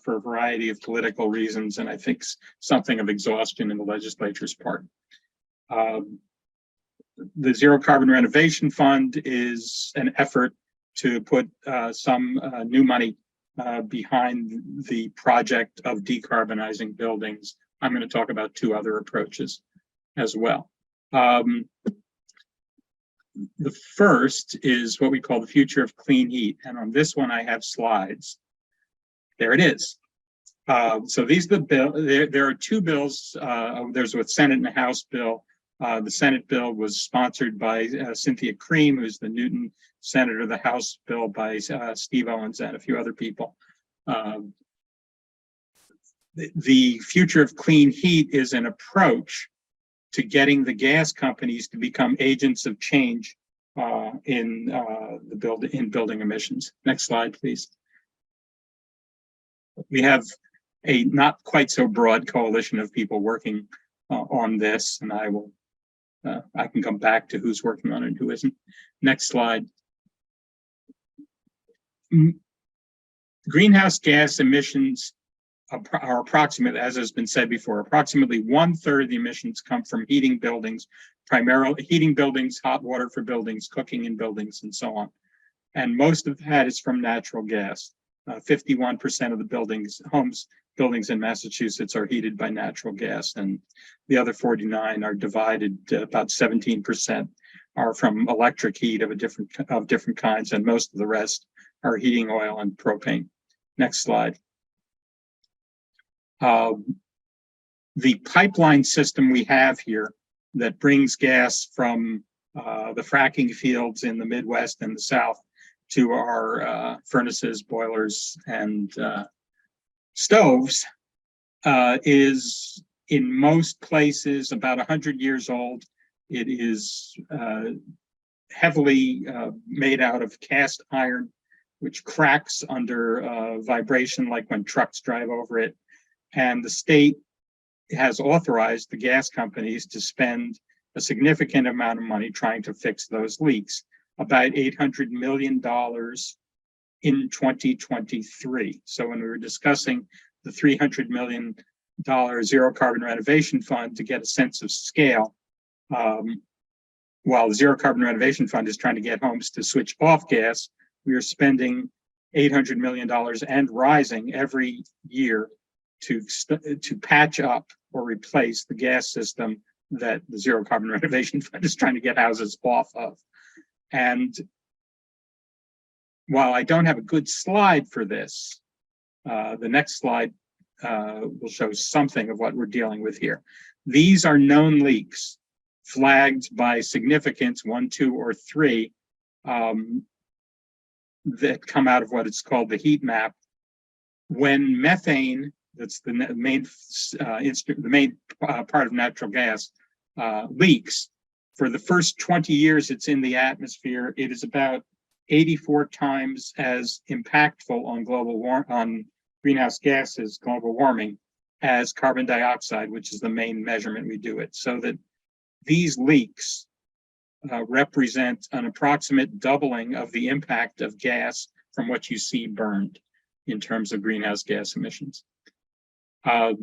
for a variety of political reasons, and I think something of exhaustion in the legislature's part. The Zero Carbon Renovation Fund is an effort to put some new money behind the project of decarbonizing buildings. I'm going to talk about two other approaches as well. The first is what we call the future of clean heat. And on this one, I have slides. There it is. So these are the bill. There are two bills. There's a Senate and a House bill. The Senate bill was sponsored by Cynthia Cream, who's the Newton senator. The House bill by Steve Owens and a few other people. The future of clean heat is an approach to getting the gas companies to become agents of change in building emissions. Next slide, please. We have a not quite so broad coalition of people working on this, and I can come back to who's working on it and who isn't. Next slide. Greenhouse gas emissions are approximately, as has been said before, approximately 1/3 of the emissions come from heating buildings, primarily heating buildings, hot water for buildings, cooking in buildings, and so on. And most of that is from natural gas. 51% of the buildings in Massachusetts are heated by natural gas, and the other 49 are divided. About 17% are from electric heat of different kinds, and most of the rest are heating oil and propane. Next slide. The pipeline system we have here that brings gas from the fracking fields in the Midwest and the South to our furnaces, boilers, and stoves is in most places about 100 years old. It is heavily made out of cast iron, which cracks under vibration, like when trucks drive over it. And the state has authorized the gas companies to spend a significant amount of money trying to fix those leaks, about $800 million in 2023. So when we were discussing the $300 million Zero Carbon Renovation Fund to get a sense of scale, while the Zero Carbon Renovation Fund is trying to get homes to switch off gas, we are spending $800 million and rising every year to patch up or replace the gas system that the Zero Carbon Renovation Fund is trying to get houses off of. And while I don't have a good slide for this, the next slide will show something of what we're dealing with here. These are known leaks flagged by significance 1, 2, or 3 that come out of what is called the heat map. When methane, that's the main part of natural gas, leaks, for the first 20 years it's in the atmosphere, it is about 84 times as impactful on on greenhouse gases, global warming, as carbon dioxide, which is the main measurement we do it. So that these leaks represent an approximate doubling of the impact of gas from what you see burned in terms of greenhouse gas emissions. A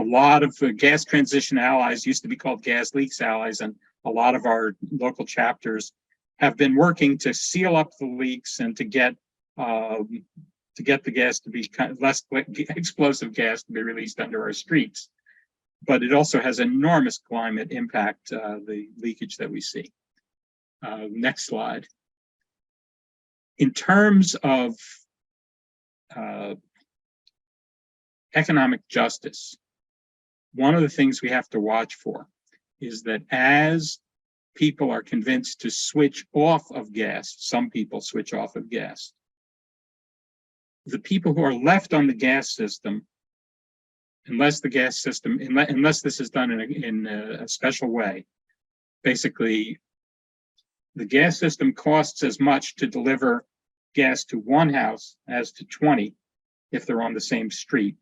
lot of gas transition allies used to be called gas leaks allies, and a lot of our local chapters have been working to seal up the leaks and to get the gas to be less explosive gas to be released under our streets. But it also has enormous climate impact, the leakage that we see. Next slide. In terms of economic justice, one of the things we have to watch for is that as people are convinced to switch off of gas, some people switch off of gas, the people who are left on the gas system, unless this is done in a special way, basically the gas system costs as much to deliver gas to one house as to 20 if they're on the same street.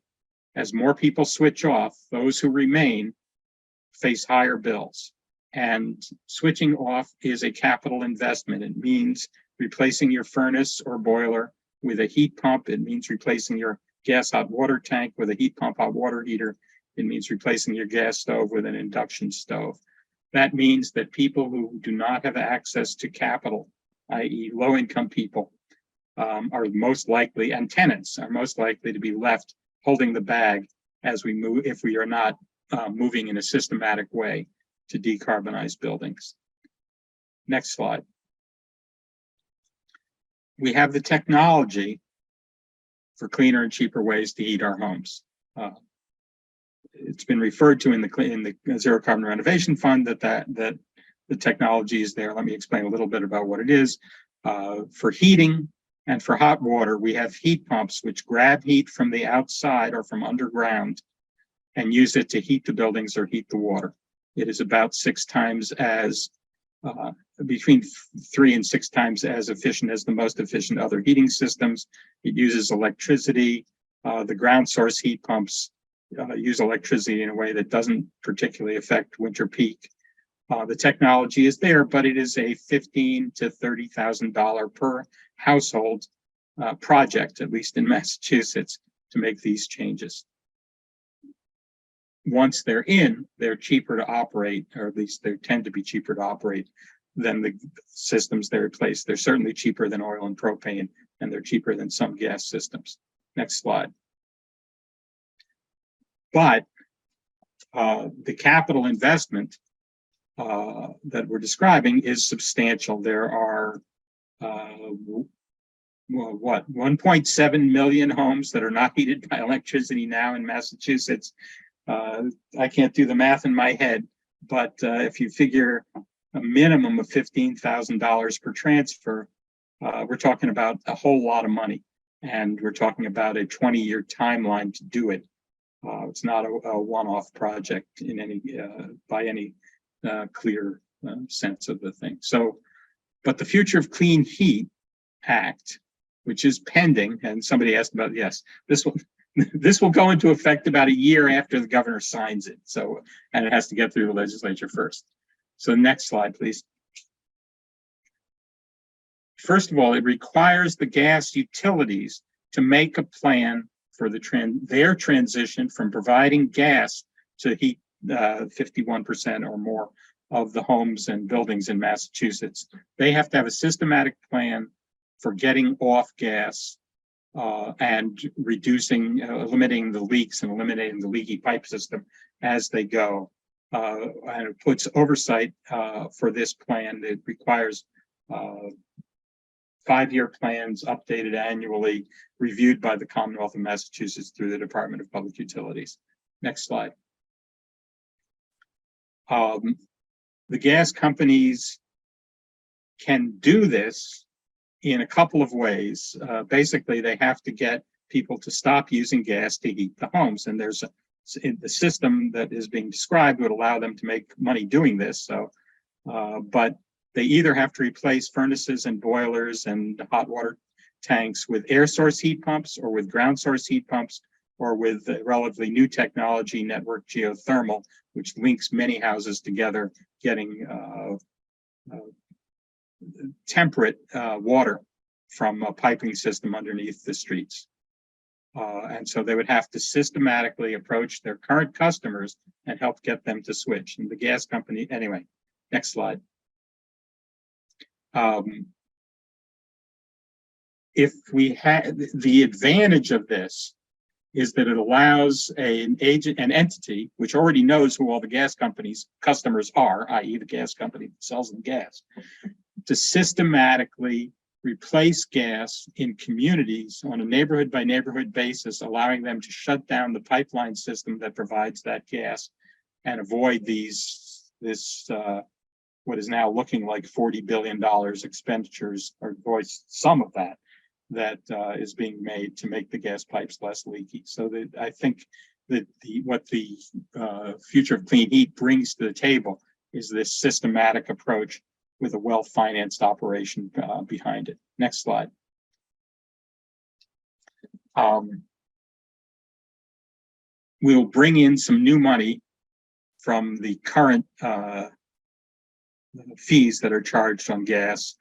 As more people switch off, those who remain face higher bills. And switching off is a capital investment. It means replacing your furnace or boiler with a heat pump. It means replacing your gas hot water tank with a heat pump hot water heater. It means replacing your gas stove with an induction stove. That means that people who do not have access to capital, i.e. low-income people, are most likely, and tenants are most likely to be left holding the bag as we move, if we are not moving in a systematic way to decarbonize buildings. Next slide. We have the technology for cleaner and cheaper ways to heat our homes. It's been referred to in the Zero Carbon Renovation Fund that the technology is there. Let me explain a little bit about what it is. For heating and for hot water, we have heat pumps which grab heat from the outside or from underground and use it to heat the buildings or heat the water. It is about 6 times as, between 3 and 6 times as efficient as the most efficient other heating systems. It uses electricity. The ground source heat pumps use electricity in a way that doesn't particularly affect winter peak. The technology is there, but it is a $15,000 to $30,000 per household project, at least in Massachusetts, to make these changes. Once they're in, they're cheaper to operate, or at least they tend to be cheaper to operate than the systems they replace. They're certainly cheaper than oil and propane, and they're cheaper than some gas systems. Next slide. But the capital investment that we're describing is substantial. There are 1.7 million homes that are not heated by electricity now in Massachusetts. I can't do the math in my head, But if you figure a minimum of $15,000 per transfer, we're talking about a whole lot of money. And we're talking about a 20-year timeline to do it. It's not a one-off project in any by any clear sense of the thing. So, but the Future of Clean Heat Act, which is pending, and somebody asked about, yes, this will go into effect about a year after the governor signs it. So, and it has to get through the legislature first. So next slide, please. First of all, it requires the gas utilities to make a plan for their transition from providing gas to heat 51% or more of the homes and buildings in Massachusetts. They have to have a systematic plan for getting off gas and eliminating the leaks and eliminating the leaky pipe system as they go. And it puts oversight for this plan. It requires 5-year plans updated annually, reviewed by the Commonwealth of Massachusetts through the Department of Public Utilities. Next slide. The gas companies can do this in a couple of ways. Basically, they have to get people to stop using gas to heat the homes. And there's the system that is being described would allow them to make money doing this. So, but they either have to replace furnaces and boilers and hot water tanks with air source heat pumps or with ground source heat pumps or with relatively new technology, network geothermal, which links many houses together, getting temperate water from a piping system underneath the streets. And so they would have to systematically approach their current customers and help get them to switch. And the gas company, anyway, next slide. If we had the advantage of this is that it allows an entity which already knows who all the gas companies customers are, i.e. the gas company that sells them gas, to systematically replace gas in communities on a neighborhood by neighborhood basis, allowing them to shut down the pipeline system that provides that gas and avoid what is now looking like $40 billion expenditures, or avoid some of that is being made to make the gas pipes less leaky. So that I think that what the Future of Clean Heat brings to the table is this systematic approach with a well-financed operation behind it. Next slide. We'll bring in some new money from the current fees that are charged on gas,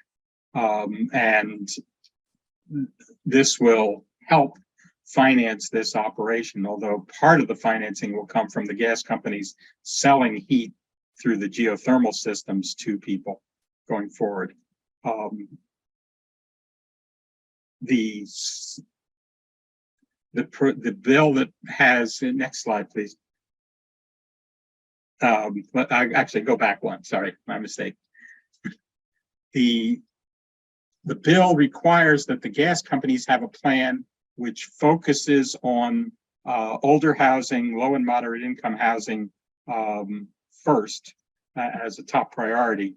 and this will help finance this operation, although part of the financing will come from the gas companies selling heat through the geothermal systems to people going forward. The bill that has, next slide, please. But I actually go back one, sorry, my mistake. The bill requires that the gas companies have a plan which focuses on older housing, low and moderate income housing first as a top priority,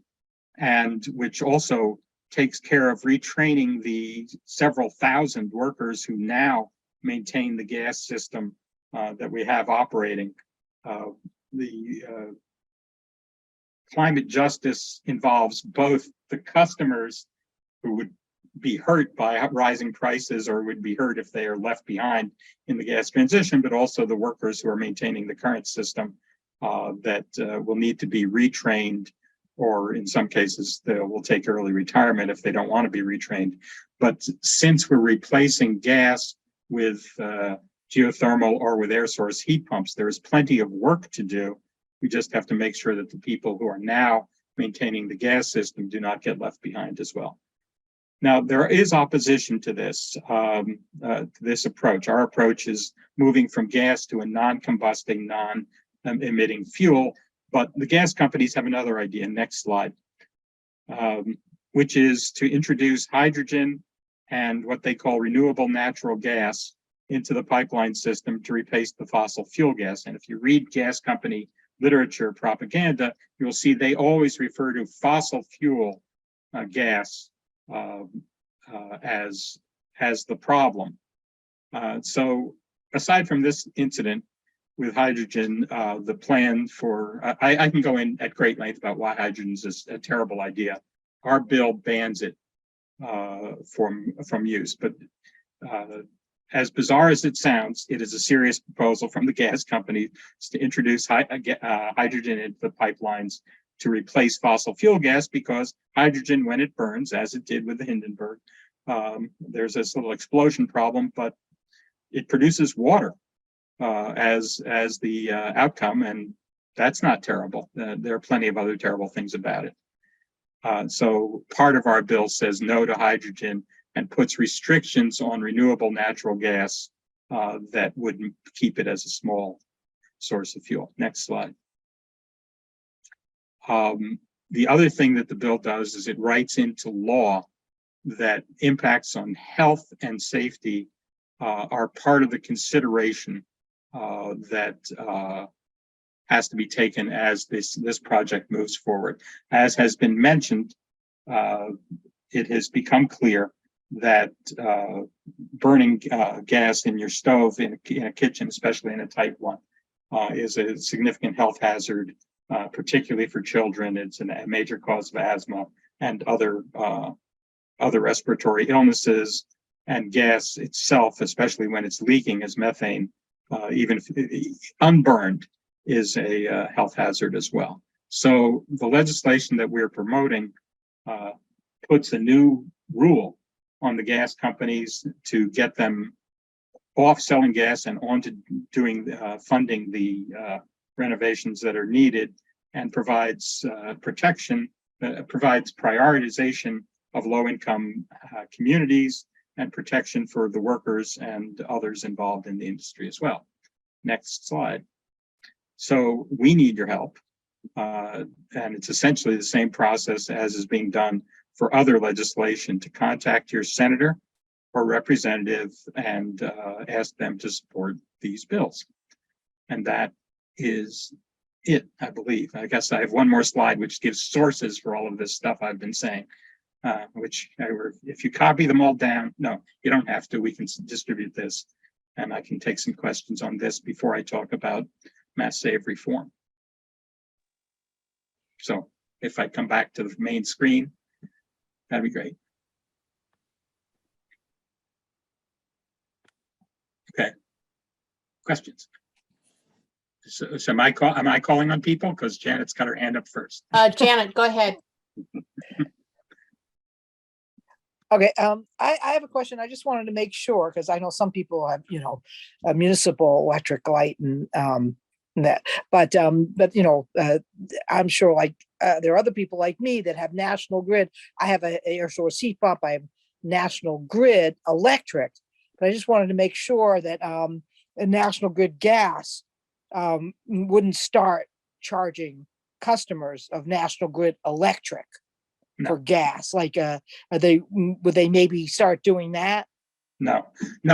and which also takes care of retraining the several thousand workers who now maintain the gas system that we have operating. The climate justice involves both the customers who would be hurt by rising prices or would be hurt if they are left behind in the gas transition, but also the workers who are maintaining the current system that will need to be retrained, or in some cases they will take early retirement if they don't want to be retrained. But since we're replacing gas with geothermal or with air source heat pumps, there is plenty of work to do. We just have to make sure that the people who are now maintaining the gas system do not get left behind as well. Now, there is opposition to this approach. Our approach is moving from gas to a non-combusting, non-emitting fuel, but the gas companies have another idea. Next slide, which is to introduce hydrogen and what they call renewable natural gas into the pipeline system to replace the fossil fuel gas. And if you read gas company literature propaganda, you'll see they always refer to fossil fuel gas as the problem. So aside from this incident with hydrogen, the plan for, I can go in at great length about why hydrogen is a terrible idea. Our bill bans it from use, but as bizarre as it sounds, it is a serious proposal from the gas companies to introduce hydrogen into the pipelines to replace fossil fuel gas, because hydrogen, when it burns, as it did with the Hindenburg, there's this little explosion problem, but it produces water as the outcome, and that's not terrible. There are plenty of other terrible things about it. So part of our bill says no to hydrogen and puts restrictions on renewable natural gas that would keep it as a small source of fuel. Next slide. The other thing that the bill does is it writes into law that impacts on health and safety are part of the consideration that has to be taken as this project moves forward. As has been mentioned, it has become clear that burning gas in your stove in a kitchen, especially in a type 1, is a significant health hazard, particularly for children. It's a major cause of asthma and other respiratory illnesses, and gas itself, especially when it's leaking as methane, even if unburned, is a health hazard as well. So the legislation that we're promoting puts a new rule on the gas companies to get them off selling gas and on to doing funding the renovations that are needed, and provides protection, provides prioritization of low-income communities and protection for the workers and others involved in the industry as well. Next slide. So we need your help, and it's essentially the same process as is being done for other legislation, to contact your senator or representative and ask them to support these bills. And that is it, I believe. I guess I have one more slide which gives sources for all of this stuff I've been saying, which if you copy them all down, no, you don't have to. We can distribute this, and I can take some questions on this before I talk about MassSave reform. So if I come back to the main screen, that'd be great. Okay. Questions? So am I calling on people? Because Janet's got her hand up first. Janet, go ahead. Okay, I have a question. I just wanted to make sure, because I know some people have, a municipal electric light and that, but I'm sure there are other people like me that have National Grid. I have a air source heat pump. I have National Grid electric, but I just wanted to make sure that a National Grid gas wouldn't start charging customers of National Grid electric for gas. Like, would they maybe start doing that? No,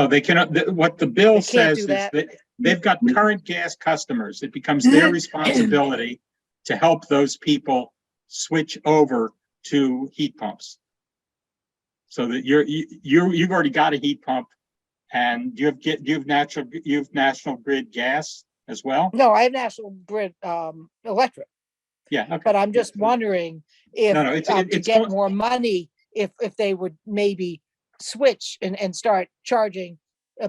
they cannot. What the bill says is that they've got current gas customers. It becomes their responsibility to help those people switch over to heat pumps. So that you've already got a heat pump, and you have National Grid gas as well. No, I have National Grid electric. Yeah, okay. But I'm just wondering if to get more money, if they would maybe switch and start charging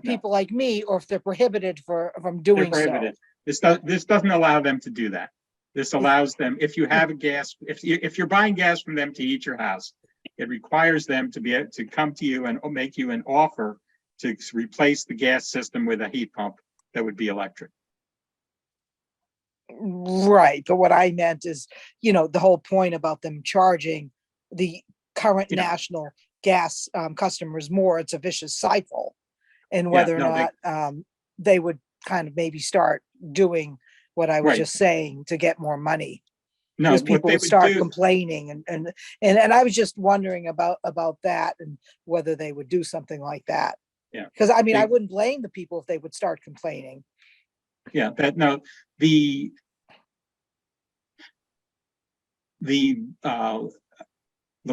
people like me, or if they're prohibited from doing so. This doesn't allow them to do that. This allows them, if you have a gas, if you're buying gas from them to heat your house, it requires them to be able to come to you and make you an offer to replace the gas system with a heat pump that would be electric. Right, but what I meant is, the whole point about them charging the current national gas customers more, it's a vicious cycle, and whether or not they would kind of maybe start doing what I was just saying to get more money. No, because people would start complaining, and I was just wondering about that, and whether they would do something like that. Yeah, because I wouldn't blame the people if they would start complaining. Yeah, the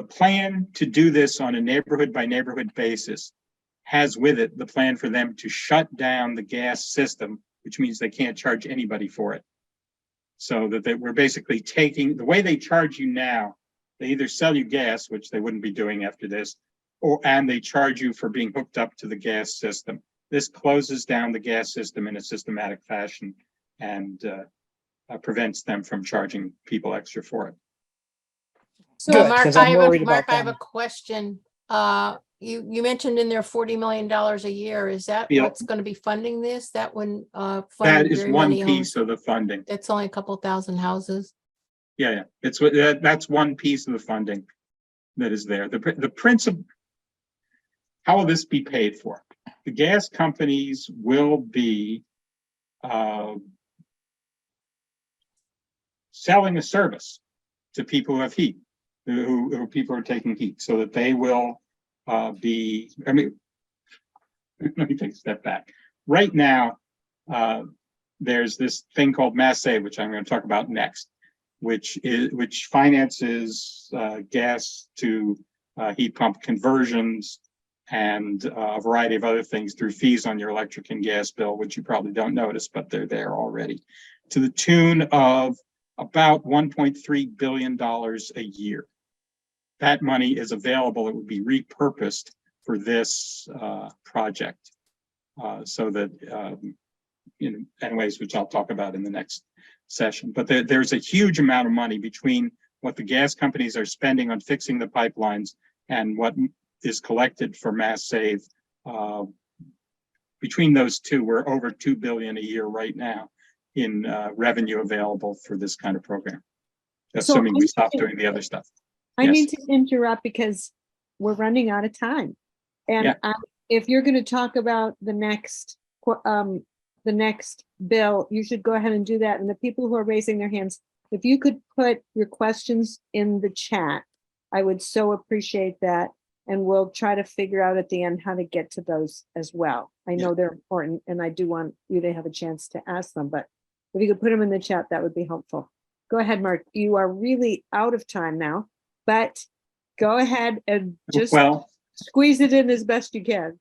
plan to do this on a neighborhood by neighborhood basis has with it the plan for them to shut down the gas system, which means they can't charge anybody for it. So that we're basically taking the way they charge you now, they either sell you gas, which they wouldn't be doing after this, and they charge you for being hooked up to the gas system. This closes down the gas system in a systematic fashion and prevents them from charging people extra for it. So Good, Mark, 'cause I'm worried Mark, about I have a them. question. You mentioned in there $40 million a year. Is that Yep. what's going to be funding this? That wouldn't That fund is very one many piece homes. of the funding. That's only a couple thousand houses. Yeah, that's one piece of the funding that is there. The principle, how will this be paid for? The gas companies will be selling a service to people who have heat, who people are taking heat, so that they will be, I mean, let me take a step back. Right now, there's this thing called MassSave, which I'm going to talk about next, which finances gas to heat pump conversions and a variety of other things through fees on your electric and gas bill, which you probably don't notice, but they're there already, to the tune of about $1.3 billion a year. That money is available. It would be repurposed for this project, so that in ways which I'll talk about in the next session. But there's a huge amount of money between what the gas companies are spending on fixing the pipelines and what is collected for MassSave. Between those two, we're over $2 billion a year right now in revenue available for this kind of program, assuming we stop doing the other stuff. I Yes. need to interrupt because we're running out of time. And Yeah. If you're going to talk about the next bill, you should go ahead and do that. And the people who are raising their hands, if you could put your questions in the chat, I would so appreciate that. And we'll try to figure out at the end how to get to those as well. I know they're important and I do want you to have a chance to ask them, but if you could put them in the chat, that would be helpful. Go ahead, Mark. You are really out of time now, but go ahead and just squeeze it in as best you can.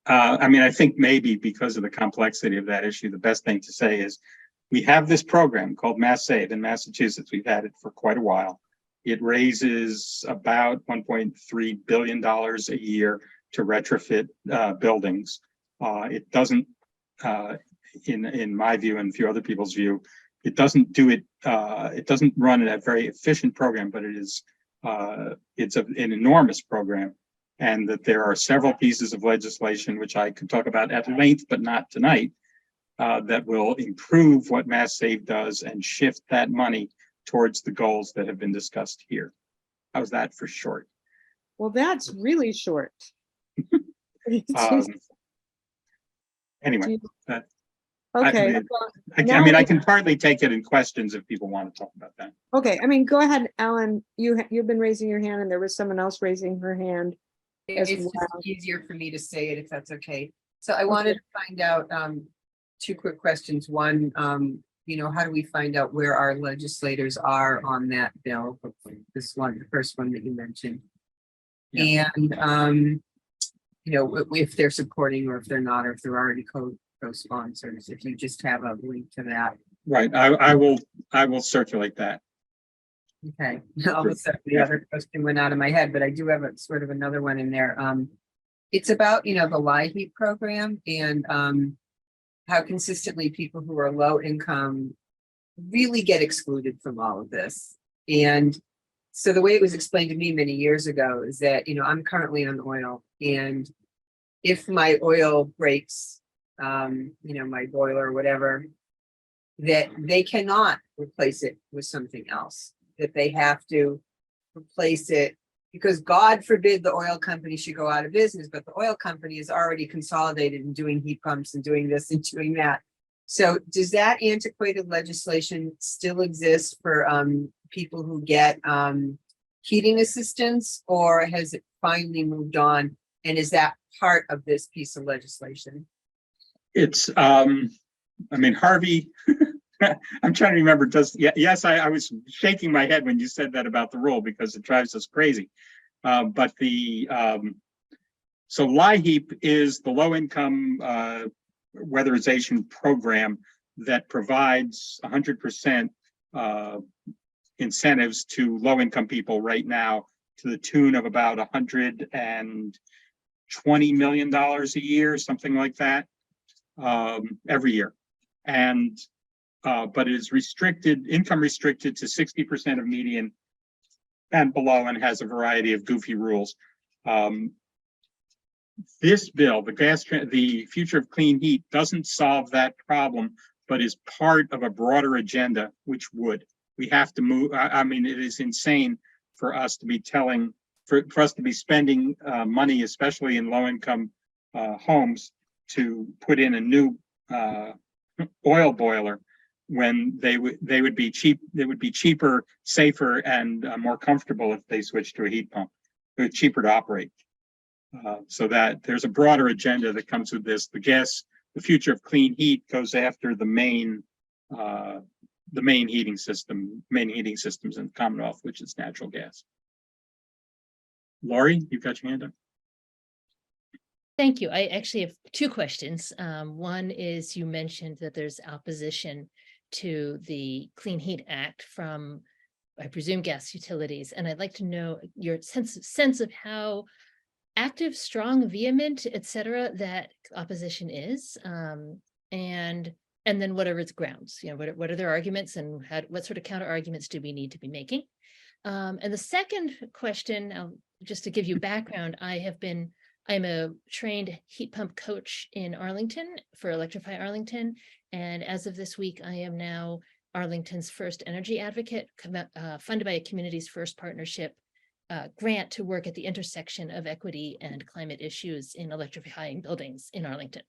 I mean, I think maybe because of the complexity of that issue, the best thing to say is we have this program called MassSave in Massachusetts. We've had it for quite a while. It raises about $1.3 billion a year to retrofit buildings. It doesn't, in my view and a few other people's view, it doesn't do it. It doesn't run a very efficient program, but it is. It's an enormous program, and that there are several pieces of legislation which I could talk about at length, but not tonight, that will improve what MassSave does and shift that money towards the goals that have been discussed here. How's that for short? Well, that's really short. Anyway, Okay. I can partly take it in questions if people want to talk about that. Okay, I mean, go ahead, Ellen. You've been raising your hand, and there was someone else raising her hand. It's just easier for me to say it if that's okay. So I wanted to find out two quick questions. One, how do we find out where our legislators are on that bill? This one, the first one that you mentioned. Yeah. And if they're supporting or if they're not, or if they're already co-sponsors, if you just have a link to that. Right, I will circulate that. Okay, all of a sudden the other question went out of my head, but I do have a sort of another one in there. It's about, the LIHEAP program and how consistently people who are low income really get excluded from all of this. And so the way it was explained to me many years ago is that, I'm currently on oil, and if my oil breaks, my boiler or whatever, that they cannot replace it with something else, that they have to replace it because God forbid the oil company should go out of business, but the oil company is already consolidated and doing heat pumps and doing this and doing that. So does that antiquated legislation still exist for people who get heating assistance, or has it finally moved on? And is that part of this piece of legislation? It's, Harvey, I'm trying to remember, yes, I was shaking my head when you said that about the rule because it drives us crazy. But so LIHEAP is the low income weatherization program that provides 100% incentives to low income people right now to the tune of about $120 million a year, something like that, every year. And but it is income restricted to 60% of median and below, and has a variety of goofy rules. This bill, the future of clean heat, doesn't solve that problem, but is part of a broader agenda, which would. We have to move. I mean, it is insane for us to be for us to be spending money, especially in low-income homes, to put in a new oil boiler when they would be cheap. They would be cheaper, safer, and more comfortable if they switched to a heat pump. It's cheaper to operate. So that there's a broader agenda that comes with this. The future of clean heat goes after the main heating systems in the Commonwealth, which is natural gas. Laurie, you've got your hand up. Thank you. I actually have two questions. One is, you mentioned that there's opposition to the Clean Heat Act from, I presume, gas utilities, and I'd like to know your sense of how active, strong, vehement, et cetera, that opposition is, and then what are its grounds? You know, what are their arguments, and what sort of counter arguments do we need to be making? And the second question, just to give you background, I'm a trained heat pump coach in Arlington for Electrify Arlington, and as of this week, I am now Arlington's first energy advocate, funded by a Communities First Partnership grant to work at the intersection of equity and climate issues in electrifying buildings in Arlington.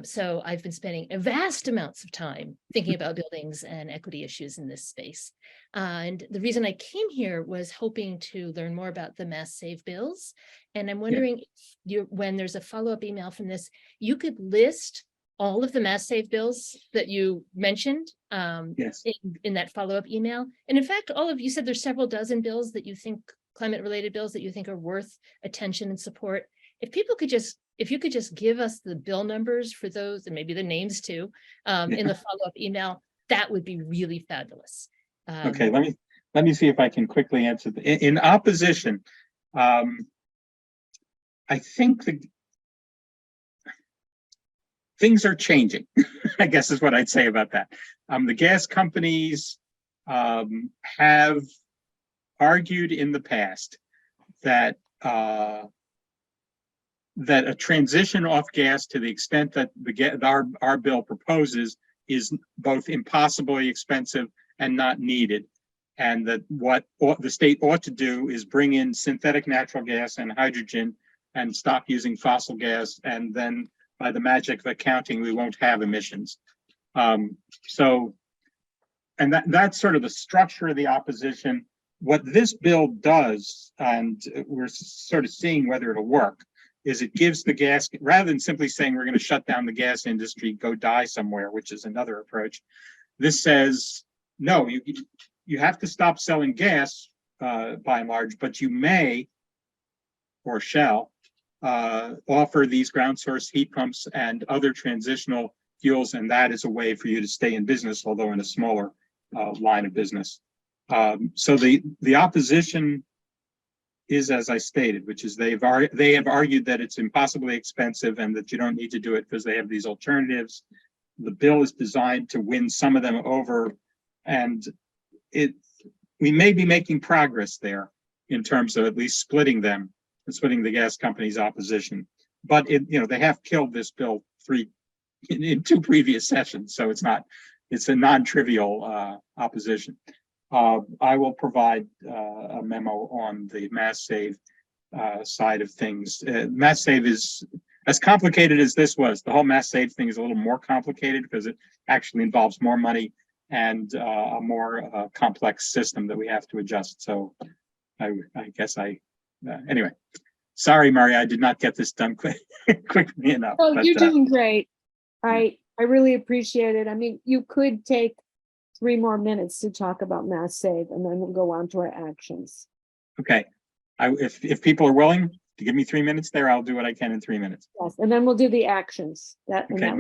So I've been spending vast amounts of time thinking about buildings and equity issues in this space. And the reason I came here was hoping to learn more about the MassSave bills. And I'm wondering if when there's a follow-up email from this, you could list all of the MassSave bills that you mentioned in that follow-up email. And in fact, you said there's several dozen bills that you think, climate-related bills that you think are worth attention and support. If you could just give us the bill numbers for those, and maybe the names too, in the follow-up email, that would be really fabulous. Okay, let me see if I can quickly answer. In opposition, I think things are changing, I guess is what I'd say about that. The gas companies have argued in the past that a transition off gas, to the extent that our bill proposes, is both impossibly expensive and not needed, and that what the state ought to do is bring in synthetic natural gas and hydrogen and stop using fossil gas, and then by the magic of accounting, we won't have emissions. And that's sort of the structure of the opposition. What this bill does, and we're sort of seeing whether it'll work, is it gives the gas, rather than simply saying we're going to shut down the gas industry, go die somewhere, which is another approach. This says, no, you have to stop selling gas by and large, but you may or shall offer these ground source heat pumps and other transitional fuels, and that is a way for you to stay in business, although in a smaller line of business. So the opposition is, as I stated, which is they have argued that it's impossibly expensive and that you don't need to do it because they have these alternatives. The bill is designed to win some of them over, and we may be making progress there in terms of at least splitting them and splitting the gas companies' opposition. But they have killed this bill in two previous sessions, so it's a non-trivial opposition. I will provide a memo on the MassSave side of things. MassSave is as complicated as this was. The whole MassSave thing is a little more complicated because it actually involves more money and a more complex system that we have to adjust. So I guess anyway, sorry, Maria, I did not get this done quickly enough. Oh, you're doing great. I really appreciate it. I mean, you could take 3 more minutes to talk about MassSave, and then we'll go on to our actions. Okay. If people are willing to give me 3 minutes there, I'll do what I can in 3 minutes. Yes, and then we'll do the actions. Okay,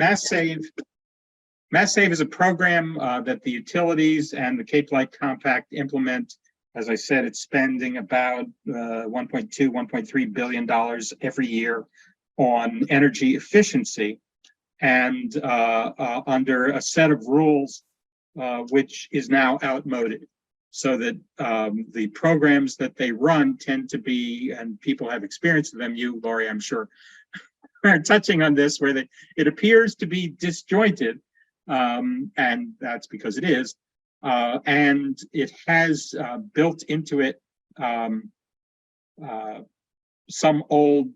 MassSave is a program that the utilities and the Cape Light Compact implement. As I said, it's spending about $1.2, $1.3 billion every year on energy efficiency, and under a set of rules which is now outmoded. So that the programs that they run tend to be, and people have experience with them, you, Lori, I'm sure, are touching on this, where it appears to be disjointed, and that's because it is, and it has built into it some old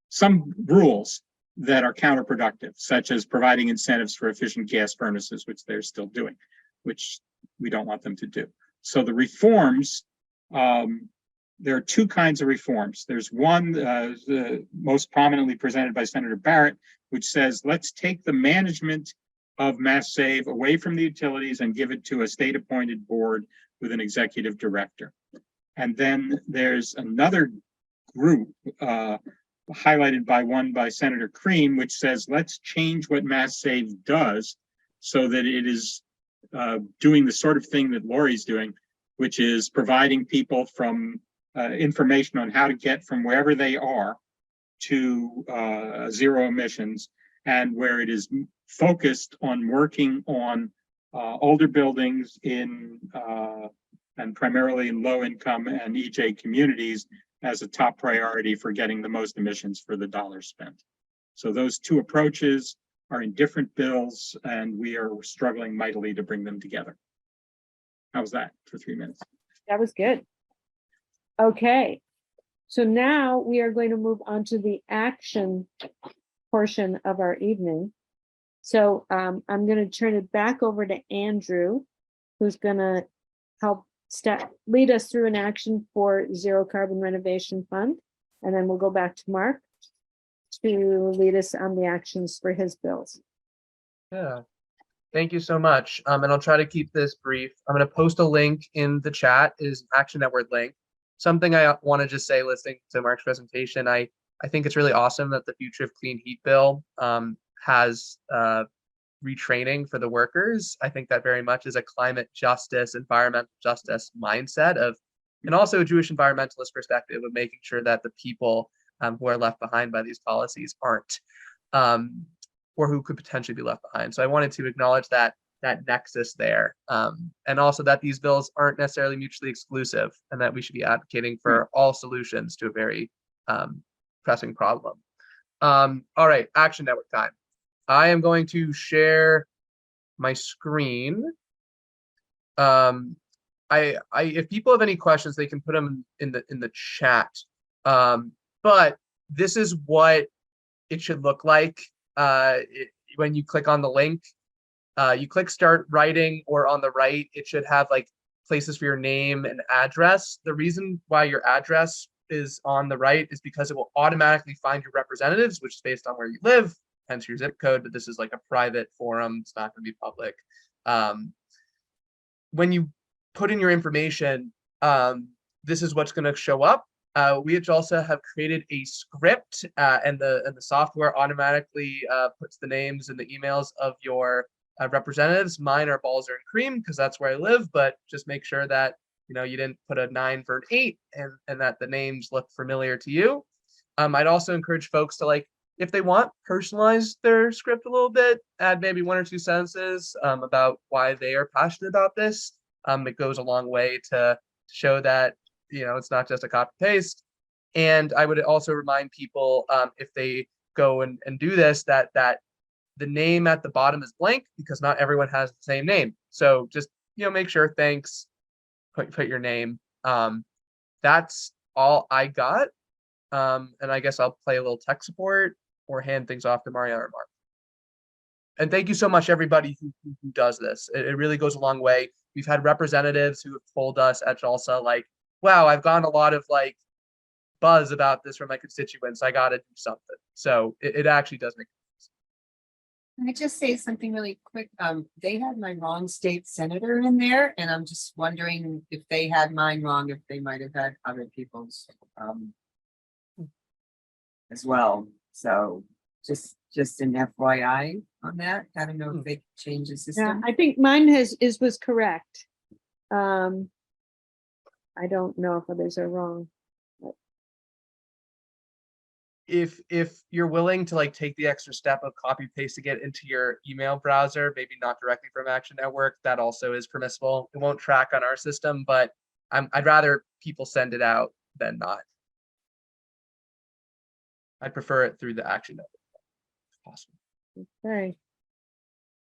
some rules that are counterproductive, such as providing incentives for efficient gas furnaces, which they're still doing, which we don't want them to do. So the reforms, there are two kinds of reforms. There's one, most prominently presented by Senator Barrett, which says, let's take the management of MassSave away from the utilities and give it to a state-appointed board with an executive director. And then there's another group highlighted by Senator Crean, which says, let's change what MassSave does so that it is doing the sort of thing that Lori's doing, which is providing people from information on how to get from wherever they are to zero emissions, and where it is focused on working on older buildings in and primarily in low income and EJ communities as a top priority for getting the most emissions for the dollar spent. So those two approaches are in different bills, and we are struggling mightily to bring them together. How's that for 3 minutes? That was good. Okay, so now we are going to move on to the action portion of our evening. So I'm going to turn it back over to Andrew, who's going to help lead us through an action for Zero Carbon Renovation Fund. And then we'll go back to Mark to lead us on the actions for his bills. Yeah, thank you so much. And I'll try to keep this brief. I'm going to post a link in the chat, is an Action Network link. Something I want to just say, listening to Mark's presentation, I think it's really awesome that the Future of Clean Heat bill has retraining for the workers. I think that very much is a climate justice, environmental justice mindset of, and also a Jewish environmentalist perspective of making sure that the people who are left behind by these policies aren't, or who could potentially be left behind. So I wanted to acknowledge that nexus there, and also that these bills aren't necessarily mutually exclusive, and that we should be advocating for all solutions to a very pressing problem. All right, Action Network time. I am going to share my screen. If people have any questions, they can put them in the chat. But this is what it should look like when you click on the link. You click Start Writing, or on the right, it should have like places for your name and address. The reason why your address is on the right is because it will automatically find your representatives, which is based on where you live, hence your zip code, but this is like a private forum. It's not going to be public. When you put in your information, this is what's going to show up. We at JALSA have created a script, and the software automatically puts the names and the emails of your representatives. Mine are Balzer and Cream because that's where I live, but just make sure that you didn't put a 9 for an 8, and that the names look familiar to you. I'd also encourage folks to, like, if they want, personalize their script a little bit, add maybe 1 or 2 sentences about why they are passionate about this. It goes a long way to show that it's not just a copy paste. And I would also remind people, if they go and do this, that the name at the bottom is blank, because not everyone has the same name. So just make sure, thanks, put your name. That's all I got. And I guess I'll play a little tech support or hand things off to Maria or Mark. And thank you so much, everybody who does this. It really goes a long way. We've had representatives who have told us at JALSA, like, wow, I've gotten a lot of like buzz about this from my constituents. I got to do something. So it actually does make Can I just say something really quick? They had my wrong state senator in there, and I'm just wondering if they had mine wrong, if they might have had other people's, as well. So just an FYI on that. I don't know if they changed the Yeah, system. I think mine was correct. I don't know if others are wrong. If you're willing to like take the extra step of copy pasting it into your email browser, maybe not directly from Action Network, that also is permissible. It won't track on our system, but I'd rather people send it out than not. I'd prefer it through the Action Network, if possible. Okay.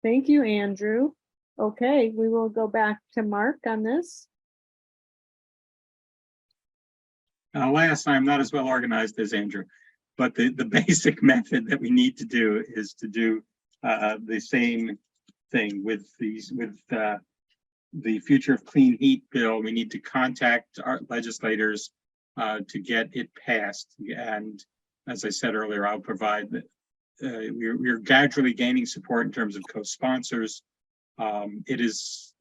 Thank you, Andrew. Okay, we will go back to Mark on this. Last, I'm not as well organized as Andrew, but the basic method that we need to do is to do the same thing with the Future of Clean Heat bill. We need to contact our legislators to get it passed. And as I said earlier, I'll provide that we're gradually gaining support in terms of co-sponsors. It's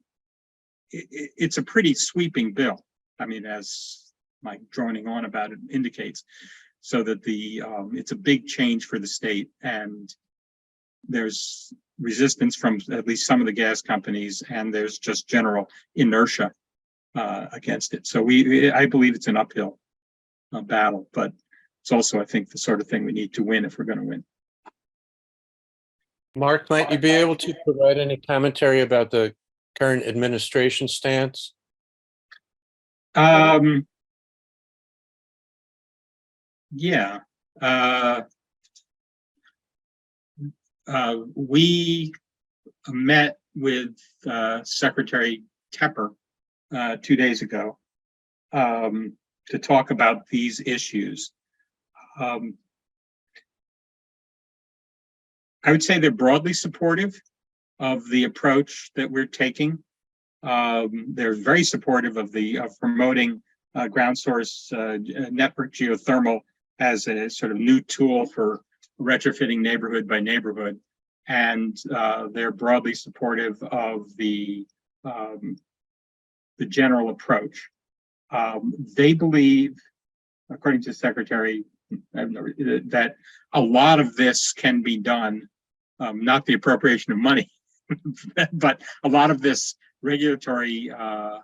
a pretty sweeping bill. I mean, as my droning on about it indicates, so that it's a big change for the state, and there's resistance from at least some of the gas companies, and there's just general inertia against it. So I believe it's an uphill battle, but it's also, I think, the sort of thing we need to win if we're going to win. Mark, might you be able to provide any commentary about the current administration stance? Yeah. We met with Secretary Tepper 2 days ago to talk about these issues. I would say they're broadly supportive of the approach that we're taking. They're very supportive of promoting ground source network geothermal as a sort of new tool for retrofitting neighborhood by neighborhood, and they're broadly supportive of the general approach. They believe, according to Secretary, that a lot of this can be done, not the appropriation of money, but a lot of this regulatory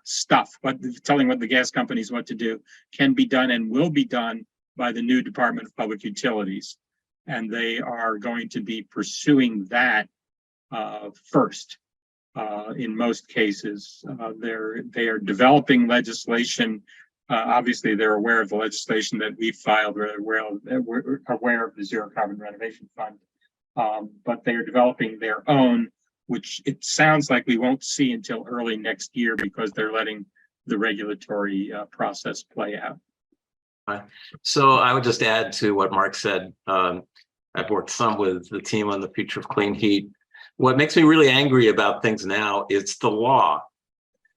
stuff, but telling what the gas companies what to do, can be done and will be done by the new Department of Public Utilities. And they are going to be pursuing that first. In most cases, they are developing legislation. Obviously, they're aware of the legislation that we filed. We're aware of the Zero Carbon Renovation Fund, but they are developing their own, which it sounds like we won't see until early next year because they're letting the regulatory process play out. So I would just add to what Mark said. I've worked some with the team on the Future of Clean Heat. What makes me really angry about things now is the law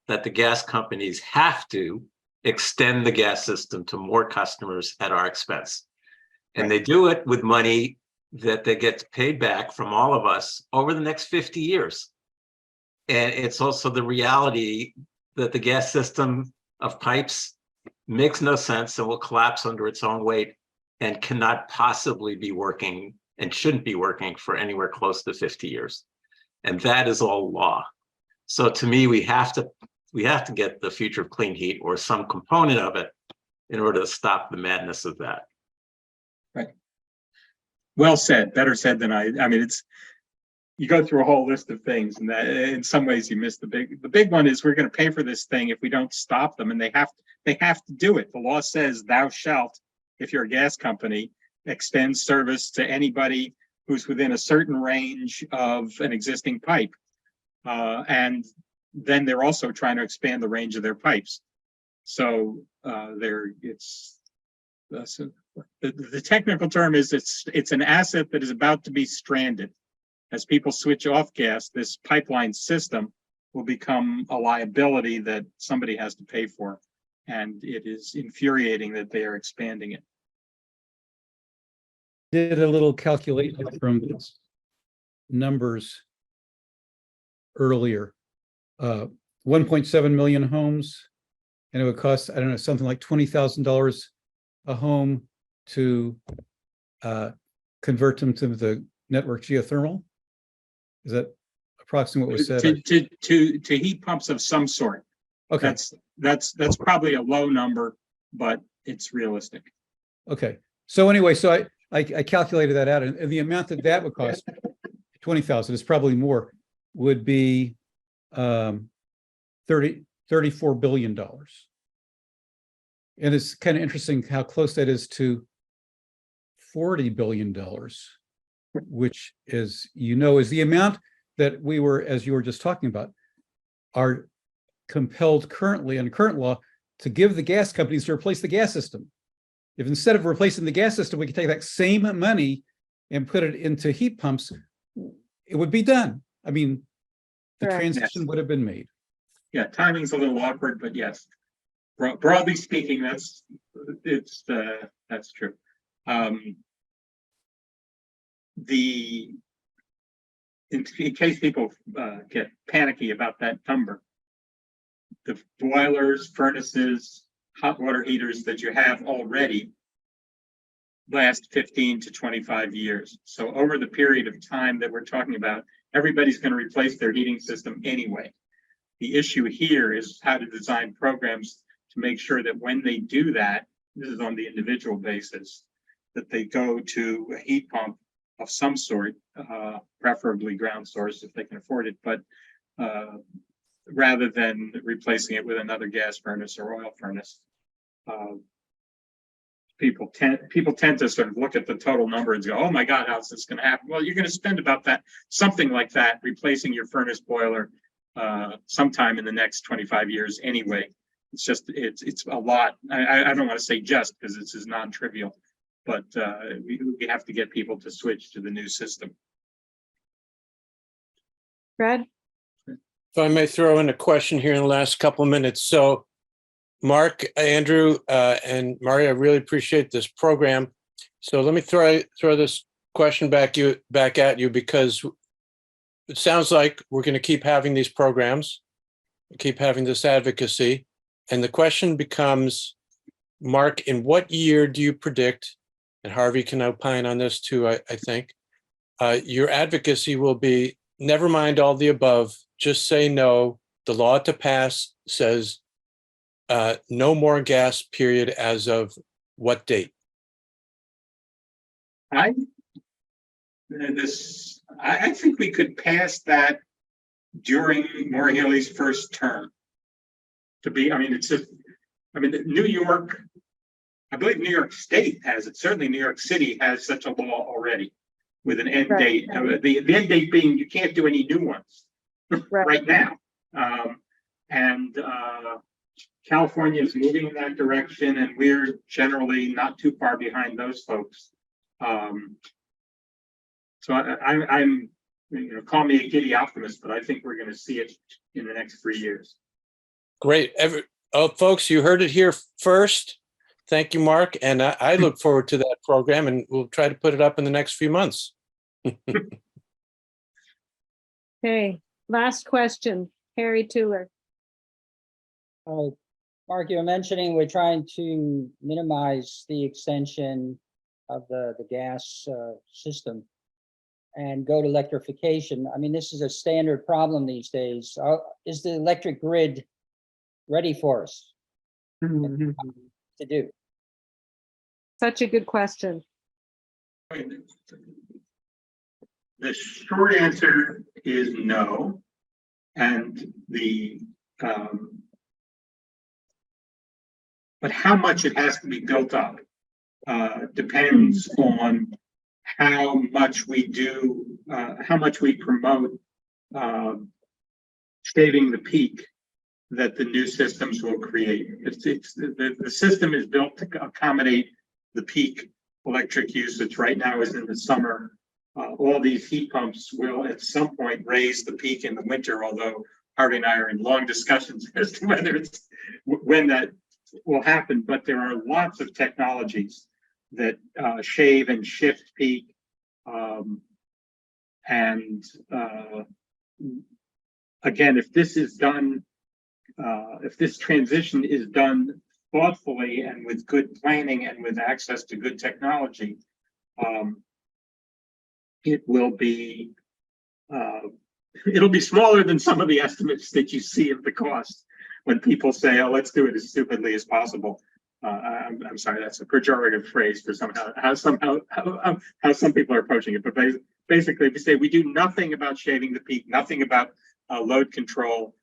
that the gas companies have to extend the gas system to more customers at our expense. And they do it with money that they get paid back from all of us over the next 50 years. And it's also the reality that the gas system of pipes makes no sense and will collapse under its own weight and cannot possibly be working and shouldn't be working for anywhere close to 50 years. And that is all law. So to me, we have to get the Future of Clean Heat or some component of it in order to stop the madness of that. Right. Well said, better said than I mean, you go through a whole list of things, and that in some ways you miss the big one is we're going to pay for this thing if we don't stop them, and they have to do it. The law says thou shalt, if you're a gas company, extend service to anybody who's within a certain range of an existing pipe. And then they're also trying to expand the range of their pipes. So the technical term is it's an asset that is about to be stranded. As people switch off gas, this pipeline system will become a liability that somebody has to pay for. And it is infuriating that they are expanding it. Did a little calculation from numbers earlier. 1.7 million homes, and it would cost, I don't know, something like $20,000 a home to convert them to the network geothermal. Is that approximately what was said? To heat pumps of some sort. Okay. That's probably a low number, but it's realistic. Okay. So anyway, so I calculated that out, and the amount that would cost, 20,000 is probably more, would be $34 billion. And it's kind of interesting how close that is to $40 billion, which is, is the amount that we were, as you were just talking about, are compelled currently under current law to give the gas companies to replace the gas system. If instead of replacing the gas system, we could take that same money and put it into heat pumps, it would be done. I mean, the Correct. transition would have been made. Yeah, timing's a little awkward, but yes, broadly speaking, that's true. In case people get panicky about that number, the boilers, furnaces, hot water heaters that you have already last 15 to 25 years. So over the period of time that we're talking about, everybody's going to replace their heating system anyway. The issue here is how to design programs to make sure that when they do that, this is on the individual basis, that they go to a heat pump of some sort, preferably ground source if they can afford it, but rather than replacing it with another gas furnace or oil furnace. People tend to sort of look at the total number and go, oh my God, how's this going to happen? Well, you're going to spend about something like that, replacing your furnace boiler sometime in the next 25 years anyway. It's a lot. I don't want to say just, because this is non-trivial, but we have to get people to switch to the new system. Fred? If I may throw in a question here in the last couple of minutes. So Mark, Andrew, and Maria, I really appreciate this program. So let me throw this question back at you, because it sounds like we're going to keep having these programs, keep having this advocacy. And the question becomes, Mark, in what year do you predict, and Harvey can opine on this too, I think, your advocacy will be, never mind all the above, just say no. The law to pass says no more gas, period, as of what date? I think we could pass that during Maura Healey's first term. New York, I believe New York State has it. Certainly New York City has such a law already with an end date. The end date being you can't do any new ones right now. California is moving in that direction, and we're generally not too far behind those folks. So I'm call me a giddy optimist, but I think we're going to see it in the next 3 years. Great. Folks, you heard it here first. Thank you, Mark. And I look forward to that program, and we'll try to put it up in the next few months. Okay, last question, Harry Tuller. Mark, you're mentioning we're trying to minimize the extension of the gas system and go to electrification. I mean, this is a standard problem these days. Is the electric grid ready for us to do? Such a good question. The short answer is no, and but how much it has to be built up depends on how much we promote shaving the peak that the new systems will create. The system is built to accommodate the peak electric usage. Right now is in the summer. All these heat pumps will at some point raise the peak in the winter, although Harvey and I are in long discussions as to when that will happen. But there are lots of technologies that shave and shift peak. And again, if this is done, if this transition is done thoughtfully and with good planning and with access to good technology, it will be it'll be smaller than some of the estimates that you see of the cost when people say, "Oh, let's do it as stupidly as possible." I'm sorry, that's a pejorative phrase for how some people are approaching it. But basically, if you say we do nothing about shaving the peak, nothing about load control,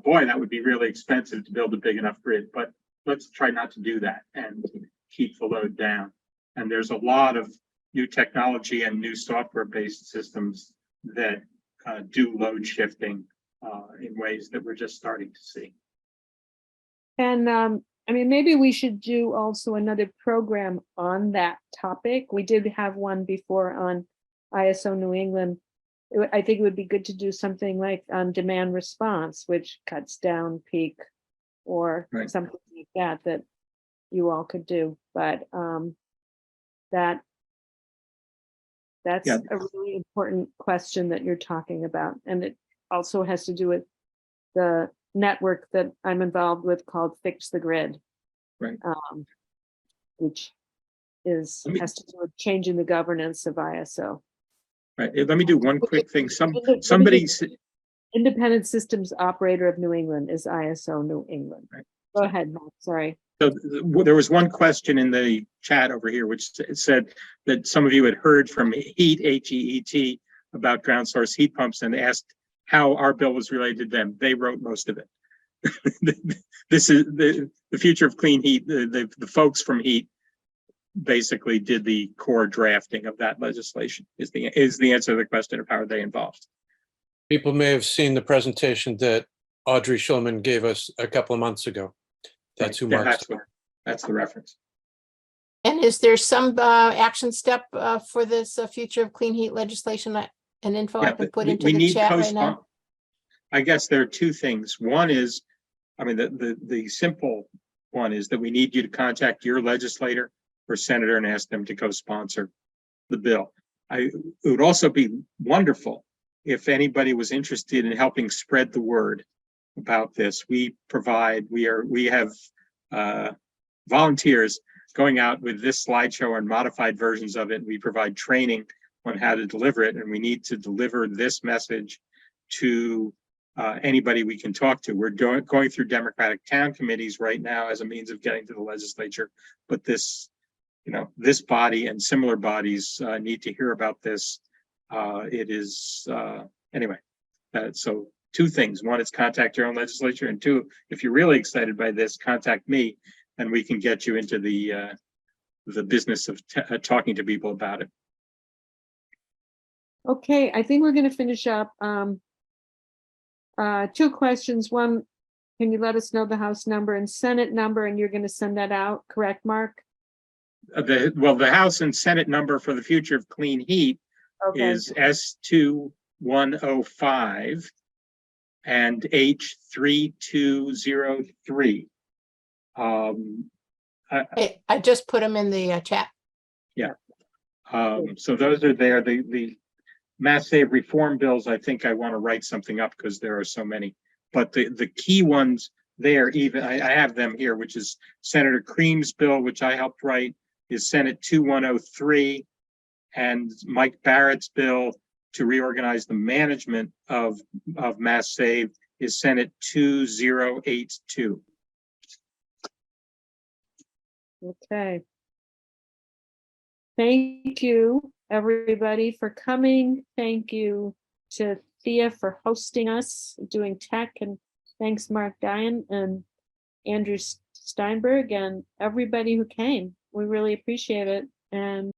boy, that would be really expensive to build a big enough grid. But let's try not to do that and keep the load down. And there's a lot of new technology and new software-based systems that do load shifting in ways that we're just starting to see. And I mean, maybe we should do also another program on that topic. We did have one before on ISO New England. I think it would be good to do something like demand response, which cuts down peak or Right. something like that you all could do. But that's Yeah. a really important question that you're talking about. And it also has to do with the network that I'm involved with called Fix the Grid. Right. Which has to do with changing the governance of ISO. Right. Let me do one quick thing. Somebody Independent Systems Operator of New England is ISO New England. Right. Go ahead, Mark. Sorry. So there was one question in the chat over here, which said that some of you had heard from HEAT, H-E-E-T, about ground source heat pumps and asked how our bill was related to them. They wrote most of it. This is the future of clean heat. The folks from HEAT basically did the core drafting of that legislation. Is the answer to the question of how are they involved? People may have seen the presentation that Audrey Schulman gave us a couple of months ago. That's who Mark. That's the reference. And is there some action step for this future of clean heat legislation and info I can put into the chat right now? I guess there are two things. One is, I mean, the simple one is that we need you to contact your legislator or senator and ask them to co-sponsor the bill. It would also be wonderful if anybody was interested in helping spread the word about this. We have volunteers going out with this slideshow and modified versions of it. We provide training on how to deliver it, and we need to deliver this message to anybody we can talk to. We're going through Democratic town committees right now as a means of getting to the legislature, but this body and similar bodies need to hear about this. It is anyway. So two things: one, is contact your own legislature, and two, if you're really excited by this, contact me, and we can get you into the business of talking to people about it. Okay, I think we're going to finish up. Two questions. One, can you let us know the House number and Senate number, and you're going to send that out, correct, Mark? The House and Senate number for the future of clean heat is S2105 and H3203. I just put them in the chat. Yeah. So those are there. The MassSave reform bills, I think I want to write something up because there are so many. But the key ones there, even I have them here, which is Senator Cream's bill, which I helped write, is Senate 2103, and Mike Barrett's bill to reorganize the management of MassSave is Senate 2082. Okay. Thank you, everybody, for coming. Thank you to Thea for hosting us, doing tech, and thanks Mark Dyen and Andrew Steinberg and everybody who came. We really appreciate it. And